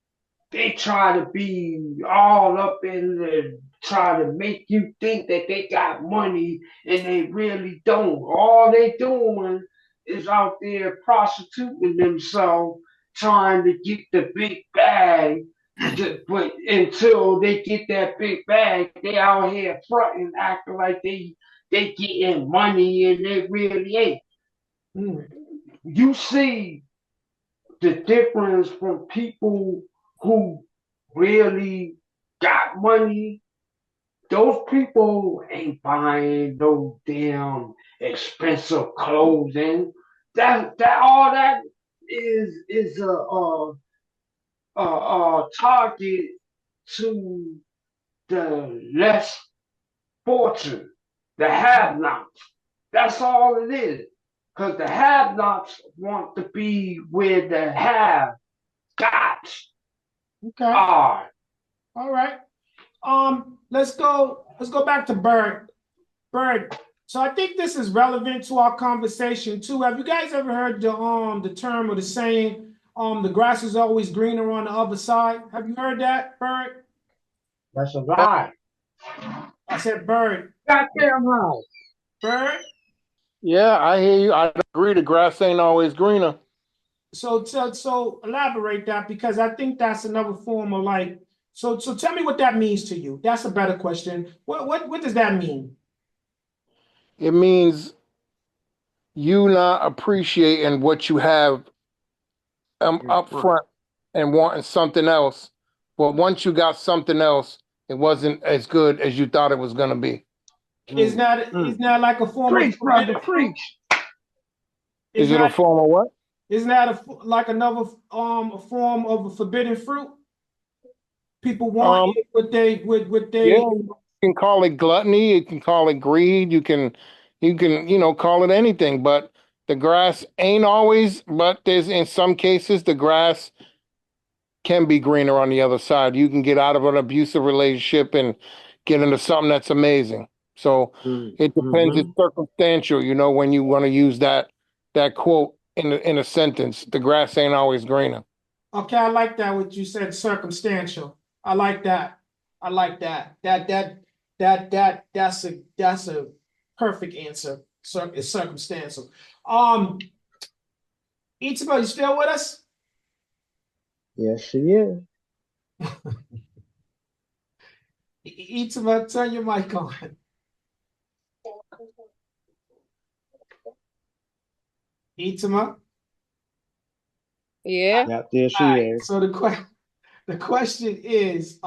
they try to be all up in the try to make you think that they got money and they really don't. All they doing is out there prostituting themselves, trying to get the big bag. But until they get that big bag, they out here fronting, acting like they getting money and they really ain't. You see the difference from people who really got money. Those people ain't buying no damn expensive clothing. That all that is a target to the less fortunate, the have-nots. That's all it is. Because the have-nots want to be where the have-gots are. All right. Let's go back to Bird. Bird. So I think this is relevant to our conversation too. Have you guys ever heard the term or the saying, the grass is always greener on the other side? Have you heard that, Bird? That's a lie. I said Bird. Goddamn lie. Bird? Yeah, I hear you. I agree. The grass ain't always greener. So elaborate that, because I think that's another form of like, so tell me what that means to you. That's a better question. What does that mean? It means you not appreciating what you have up front and wanting something else. But once you got something else, it wasn't as good as you thought it was going to be. Isn't that like a form Preach, of brother, preach. Is it a form of what? Isn't that like another a form of a forbidden fruit? People want it what they Yeah, you can call it gluttony, you can call it greed, you can call it anything, but the grass ain't always, but there's in some cases the grass can be greener on the other side. You can get out of an abusive relationship and get into something that's amazing. So it depends. It's circumstantial, you know, when you want to use that quote in a sentence. The grass ain't always greener. Okay, I like that what you said, circumstantial. I like that. I like that. That's a perfect answer. It's circumstantial. Ichiba, you still with us? Yes, she is. Ichiba, turn your mic on. Ichiba? Yeah. Yep, there she All right, is. so the question is,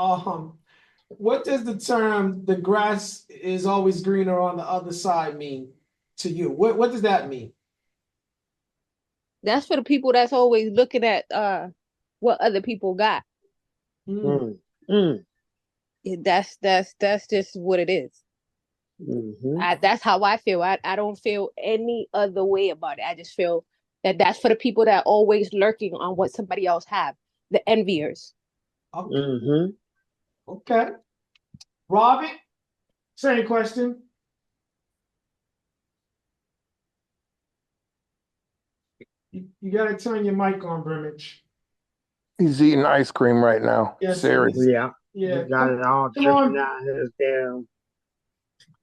what does the term "the grass is always greener on the other side" mean to you? What does that mean? That's for the people that's always looking at what other people got. Mm. Mm. That's just what it is. That's how I feel. I don't feel any other way about it. I just feel that that's for the people that are always lurking on what somebody else have, the enviers. Okay. Okay. Robert, same question. You gotta turn your mic on, Brimage. He's eating ice cream right now. Yes, Serious. Yeah. Yeah. He got it all Come on. dripping out his damn.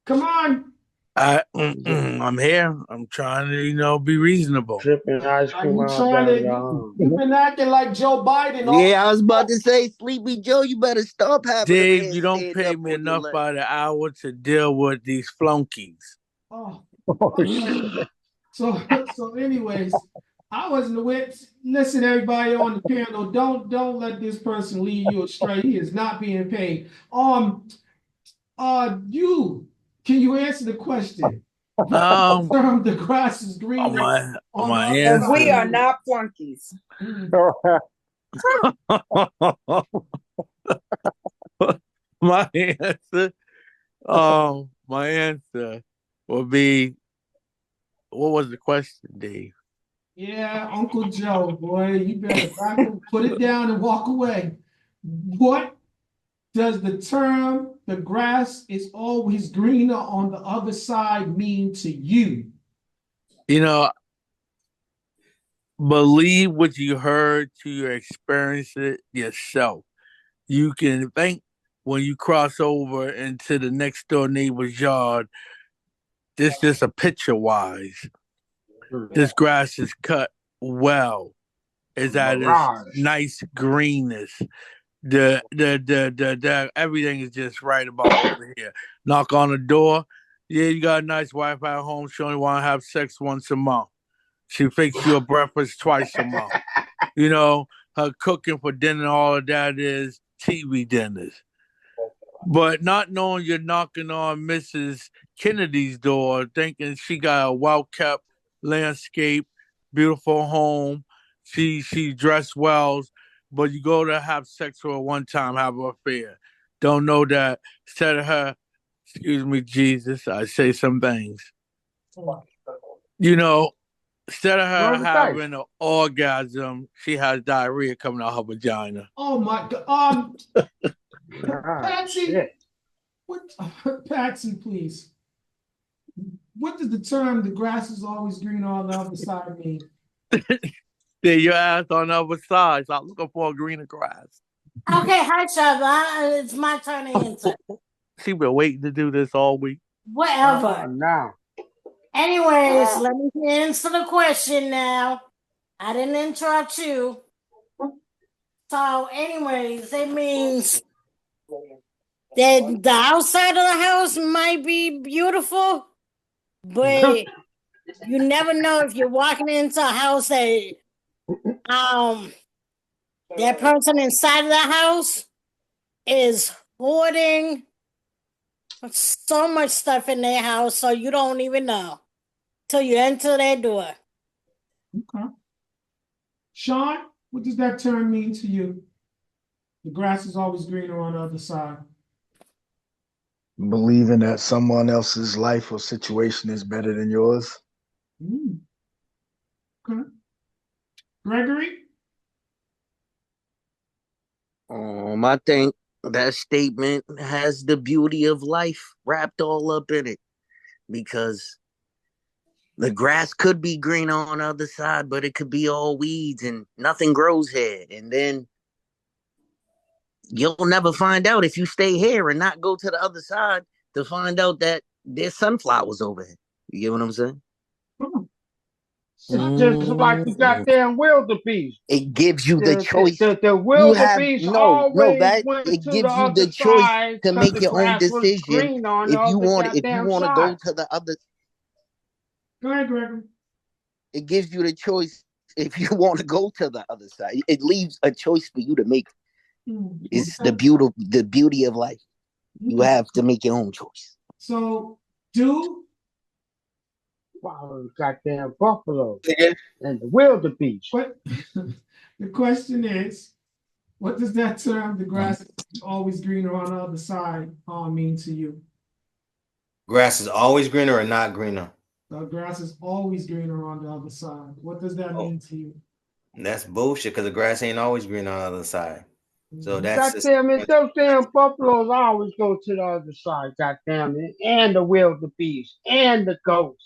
Come on. I'm here. I'm trying to, be reasonable. Dripping ice Are cream you out trying that to? You've been acting like Joe Biden. Yeah, I was about to say, Sleepy Joe, you better stop having them Dave, hands you don't stand pay up me on your enough lap. by the hour to deal with these flunkies. Oh. So anyways, I wasn't aware. Listen, everybody on the panel, don't let this person lead you astray. He is not being paid. Can you answer the question? Term the grass is greener on the my other And we side. are not flunkies. My answer, my answer would be, what was the question, Dave? Yeah, Uncle Joe, boy, you better put it down and walk away. What does the term "the grass is always greener on the other side" mean to you? Believe what you heard to you experience it yourself. You can think when you cross over into the next door neighbor's yard, this just a picture wise. This grass is cut well. It's at its nice greenness. The everything is just right about over here. Knock on the door. Yeah, you got a nice wife at home. She only want to have sex once a month. She fixes you a breakfast twice a month. Her cooking for dinner, all of that is TV dinners. But not knowing you're knocking on Mrs. Kennedy's door, thinking she got a well-kept landscape, beautiful home, she dressed well, but you go to have sex with her one time, have an affair. Don't know that instead of her, excuse me, Jesus, I say some things. Instead of her having an orgasm, she has diarrhea coming out her vagina. Oh my God. Patsy, Patsy, please. What does the term "the grass is always greener on the other side" mean? There your ass on the other side. Stop looking for a greener grass. Okay, hi, Shabba. It's my turn to answer. She been waiting to do this all week. Whatever. Now. Anyways, let me answer the question now. I didn't interrupt you. So, anyways, it means that the outside of the house might be beautiful, but you never know if you're walking into a house that that person inside of the house is hoarding so much stuff in their house, so you don't even know till you enter their door. Okay. Sean, what does that term mean to you? The grass is always greener on the other side. Believing that someone else's life or situation is better than yours. Okay. Gregory? I think that statement has the beauty of life wrapped all up in it because the grass could be greener on the other side, but it could be all weeds and nothing grows here. And then you'll never find out if you stay here and not go to the other side to find out that there's sunflowers over here. You get what I'm saying? It's just like the goddamn wildebeest. It gives you the choice. The You have wildebeest no always that went it to the gives you the other choice side to because make the your own grass was decision. green on the other If you goddamn want to side. go to the other, Go ahead, Gregory. it gives you the choice if you want to go to the other side. It leaves a choice for you to make. It's the beauty of life. You have to make your own choice. So, do Wow, goddamn buffalo and the wildebeest. what? The question is, what does that term, the grass is always greener on the other side, mean to you? Grass is always greener or not greener? The grass is always greener on the other side. What does that mean to you? That's bullshit because the grass ain't always green on the other side. So that's just Goddamn it, those damn buffaloes always go to the other side, goddamn it. And the wildebeest and the goats.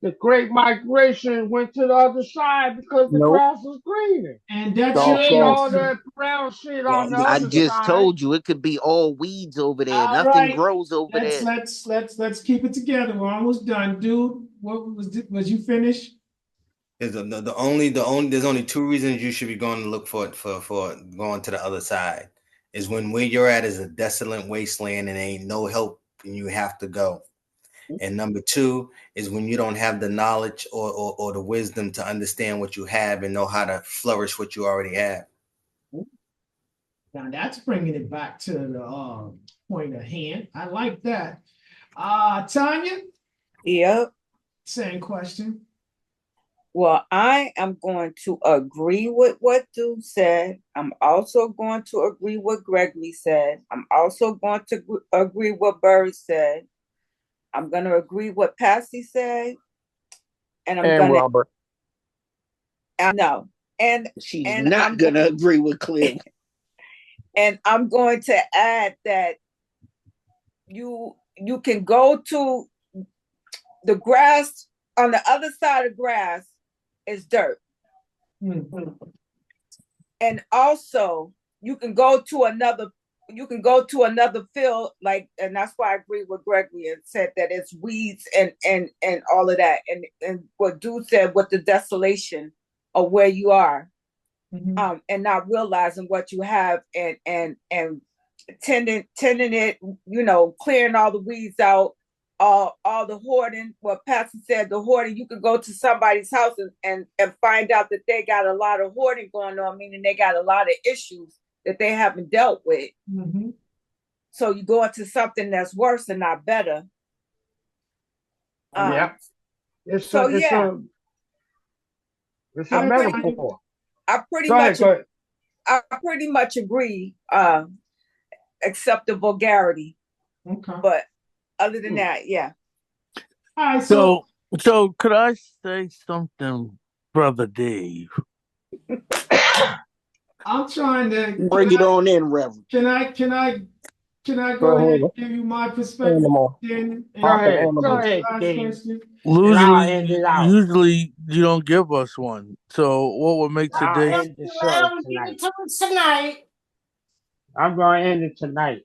The great migration went to the other side because the grass was greener. And that's There your ain't all answer. that brown shit on the I other just side. told you it could be all weeds over there. All Nothing right. grows over Let's there. let's keep it together. We're almost done, dude. What was you finished? is the only there's only two reasons you should be going to look for going to the other side is when where you're at is a desolate wasteland and ain't no help and you have to go. And number two is when you don't have the knowledge or the wisdom to understand what you have and know how to flourish what you already have. Now that's bringing it back to the point of hand. I like that. Tanya? Yep. Same question. Well, I am going to agree with what Dude said. I'm also going to agree what Gregory said. I'm also going to agree what Bird said. I'm going to agree what Patsy said. And I'm going to Robert. No. And she's and not going to agree with Clem. And I'm going to add that you can go to the grass on the other side of grass is dirt. Mm-hmm. And also you can go to another field, like, and that's why I agree with Gregory and said that it's weeds and all of that. And what Dude said with the desolation of where you are, mm-hmm. And not realizing what you have and tending it, clearing all the weeds out, all the hoarding. What Patsy said, the hoarding, you could go to somebody's house and find out that they got a lot of hoarding going on, meaning they got a lot of issues that they haven't dealt with. Mm-hmm. So you go into something that's worse and not better. Yeah. It's a metaphor. I pretty much agree, except the vulgarity. Okay. But other than that, yeah. All right, so could I say something, Brother Dave? I'm trying to bring it on in, Reverend. Can I go ahead and give you my perspective? Go ahead, Dave. Usually you don't give us one. So what would make today? I'll end the show tonight. I'm going to end it tonight.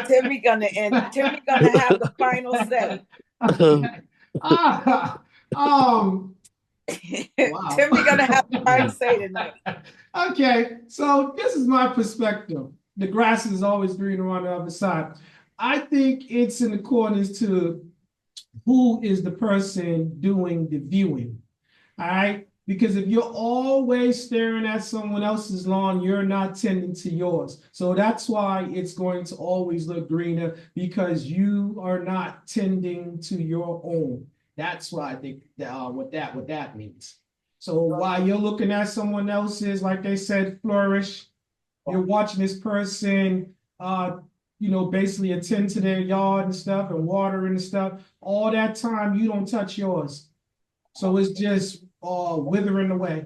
Timmy gonna have the final say. Wow. Timmy gonna have the final say tonight. Okay, so this is my perspective. The grass is always greener on the other side. I think it's in accordance to who is the person doing the viewing. All right. Because if you're always staring at someone else's lawn, you're not tending to yours. So that's why it's going to always look greener, because you are not tending to your own. That's why I think what that means. So while you're looking at someone else's, like they said, flourish, you're watching this person, basically attend to their yard and stuff and watering and stuff. All that time, you don't touch yours. So it's just withering away.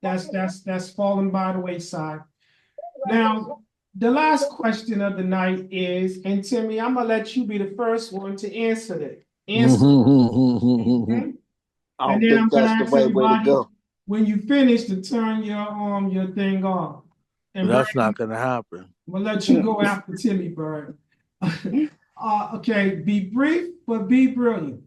That's falling by the wayside. Now, the last question of the night is, and Timmy, I'm gonna let you be the first one to answer it. Answer. Okay? I And don't then think I'm gonna that's the ask right way to everybody go. when you finish to turn your thing off. And Bird, That's not gonna happen. I'm gonna let you go after Timmy, Bird. Okay, be brief, but be brilliant.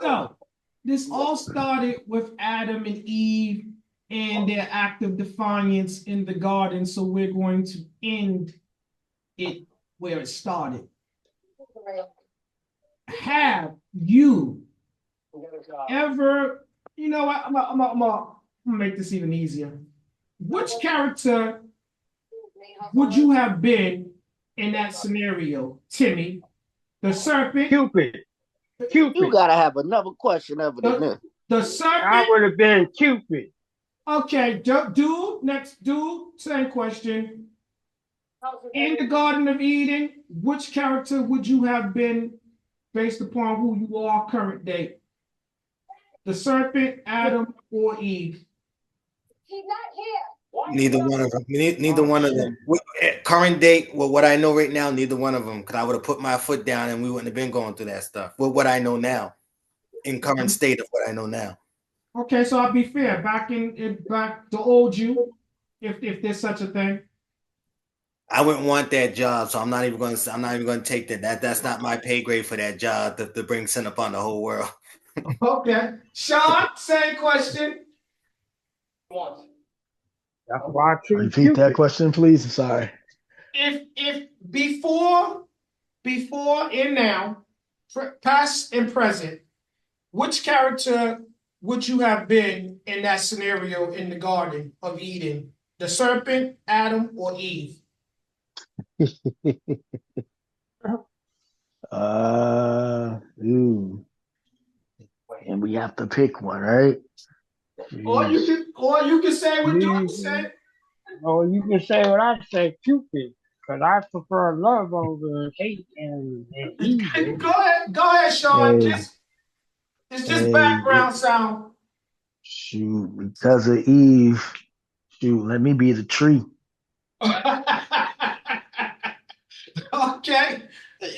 So, this all started with Adam and Eve and their act of defiance in the garden. So we're going to end it where it started. Have you ever, you know what? I'm gonna make this even easier. Which character would you have been in that scenario, Timmy? The serpent? Cupid. You Cupid. gotta have another question other than this. The I serpent? would have been Cupid. Okay, next dude, same question. In the Garden of Eden, which character would you have been based upon who you are current day? The serpent, Adam, or Eve? Neither one of them. Neither Oh, one of shit. them. Current date, with what I know right now, neither one of them. Because I would have put my foot down and we wouldn't have been going through that stuff. With what I know now, in current state of what I know now. Okay, so I'll be fair. Back to old you, if there's such a thing. I wouldn't want that job, so I'm not even going to take that. That's not my pay grade for that job to bring sin upon the whole world. Okay, Sean, same question. That's why I choose Repeat Cupid. that question, please. Sorry. If before and now, past and present, which character would you have been in that scenario in the Garden of Eden? The serpent, Adam, or Eve? Ooh. And we have to pick one, right? Or you can say what Duke said. Or you can say what I say, Cupid. Because I prefer love over hate and evil. Go ahead, Sean. Hey, It's just hey, background sound. shoot, because of Eve, shoot, let me be the tree. Okay,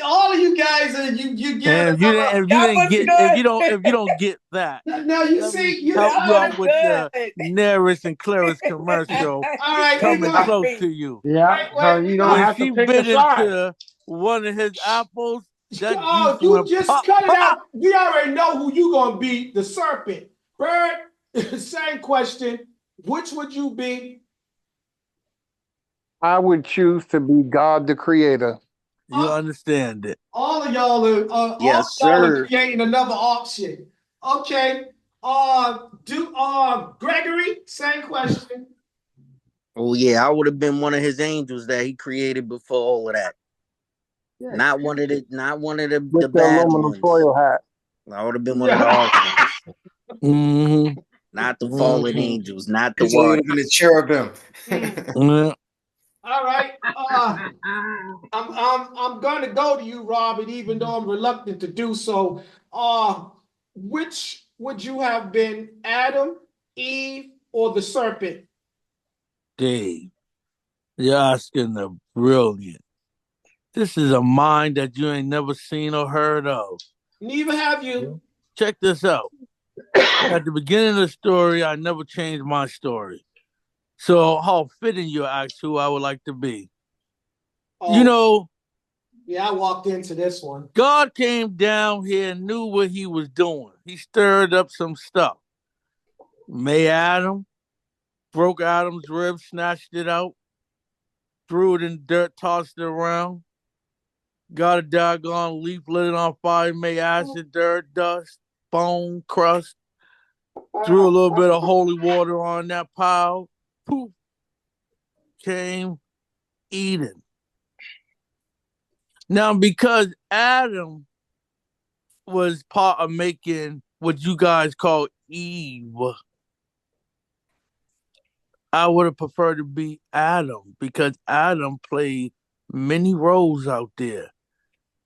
all of you guys, you get And another. That was if good. you don't get that, Now you let me see, you help That you was out with the good. Nearest and clearest commercial all right. We're coming going. close to you. Yeah, so Wait. you We don't going. When have to she pick a bit side. into one of his apples, that juice Oh, you went just pop, cut it pop. out. We already know who you gonna be. The serpent. Bird. Same question. Which would you be? I would choose to be God the Creator. You understand it. All of y'all are Yes, sir. creating another option. Okay. Gregory, same question. Oh yeah, I would have been one of his angels that he created before all of that. Yeah. Not one of the With the bad aluminum ones. foil hat. I would have been one of the awesome ones. Mm-hmm. Not the fallen Mm-hmm. angels, not the So you would have warriors. been a cherubim. Yeah. All right. I'm gonna go to you, Robert, even though I'm reluctant to do so. Which would you have been, Adam, Eve, or the serpent? Dave, you're asking the brilliant. This is a mind that you ain't never seen or heard of. Neither have you. Check this out. At the beginning of the story, I never changed my story. So how fitting you ask who I would like to be. Oh, You know, yeah, I walked into this one. God came down here and knew what he was doing. He stirred up some stuff. Made Adam, broke Adam's rib, snatched it out, threw it in the dirt, tossed it around, got a doggone leaf, lit it on fire, made acid, dirt, dust, bone, crust, threw a little bit of holy water on that pile. Poof, came Eden. Now, because Adam was part of making what you guys call Eve, I would have preferred to be Adam because Adam played many roles out there.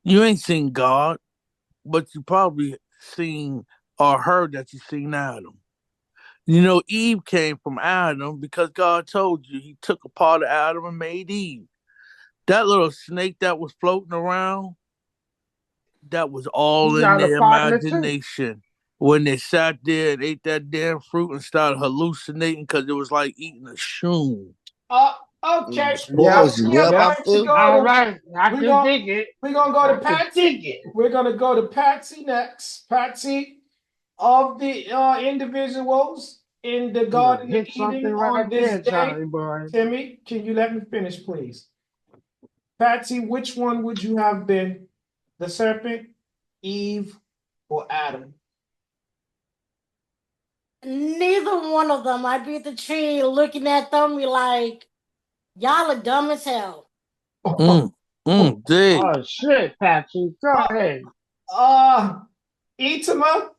You ain't seen God, but you probably seen or her that you seen Adam. You know, Eve came from Adam because God told you he took a part of Adam and made Eve. That little snake that was floating around, that was all You in got a their partner too. imagination. When they sat there and ate that damn fruit and started hallucinating because it was like eating a shoe. Okay. Yep. Pause. We are Yep, I going Yep. to feel. go All to right. I we're can going dig it. we're gonna go I to can Patsy. dig it. We're gonna go to Patsy next. Patsy, of the individuals in the You done Garden of hit something Eden right on this there, day. Johnny boy. Timmy, can you let me finish, please? Patsy, which one would you have been? The serpent, Eve, or Adam? Neither one of them. I'd be at the tree looking at them, be like, y'all are dumb as hell. Dig. Oh shit, Patsy. Go ahead. Itima,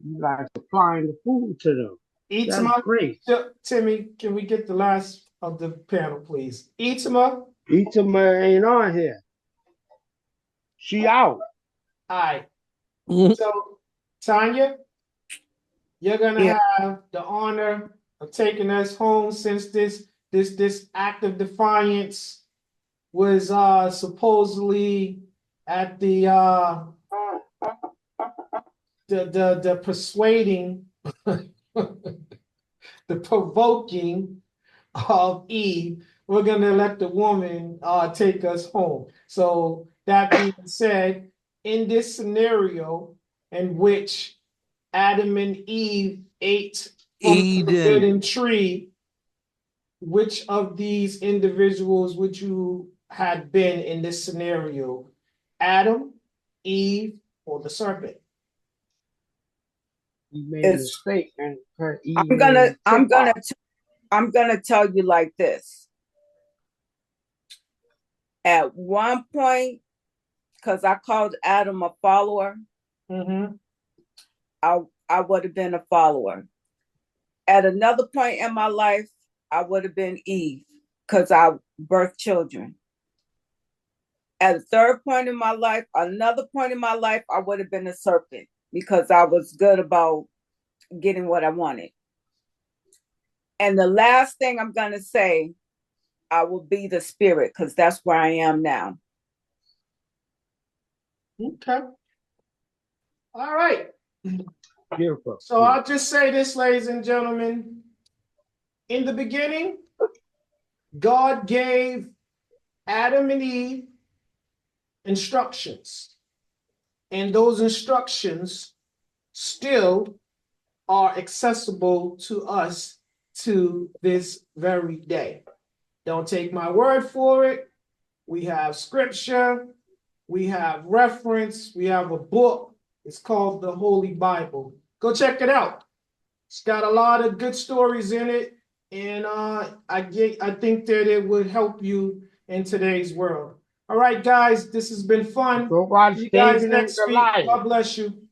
You like supplying the food to them. That's Itima, great. Timmy, can we get the last of the panel, please? Itima, Itima ain't on here. She out. aye. So, Tanya, you're gonna Yeah. have the honor of taking us home since this act of defiance was supposedly at the persuading the provoking of Eve. We're gonna let the woman take us home. So that being said, in this scenario in which Adam and Eve ate from the Eden. forbidden tree, which of these individuals would you have been in this scenario? Adam, Eve, or the serpent? You made a It's mistake and her I'm eating gonna a I'm tip gonna off. I'm gonna tell you like this. At one point, because I called Adam a follower, Mm-hmm. I would have been a follower. At another point in my life, I would have been Eve because I birthed children. At a third point in my life, another point in my life, I would have been a serpent because I was good about getting what I wanted. And the last thing I'm going to say, I will be the spirit because that's where I am now. Okay. All right. Beautiful. So I'll just say this, ladies and gentlemen. In the beginning, God gave Adam and Eve instructions, and those instructions still are accessible to us to this very day. Don't take my word for it. We have scripture, we have reference, we have a book. It's called the Holy Bible. Go check it out. It's got a lot of good stories in it, and I think that it would help you in today's world. All right, guys, this has been fun. Go watch See you guys David and next week. Goliath. God bless you.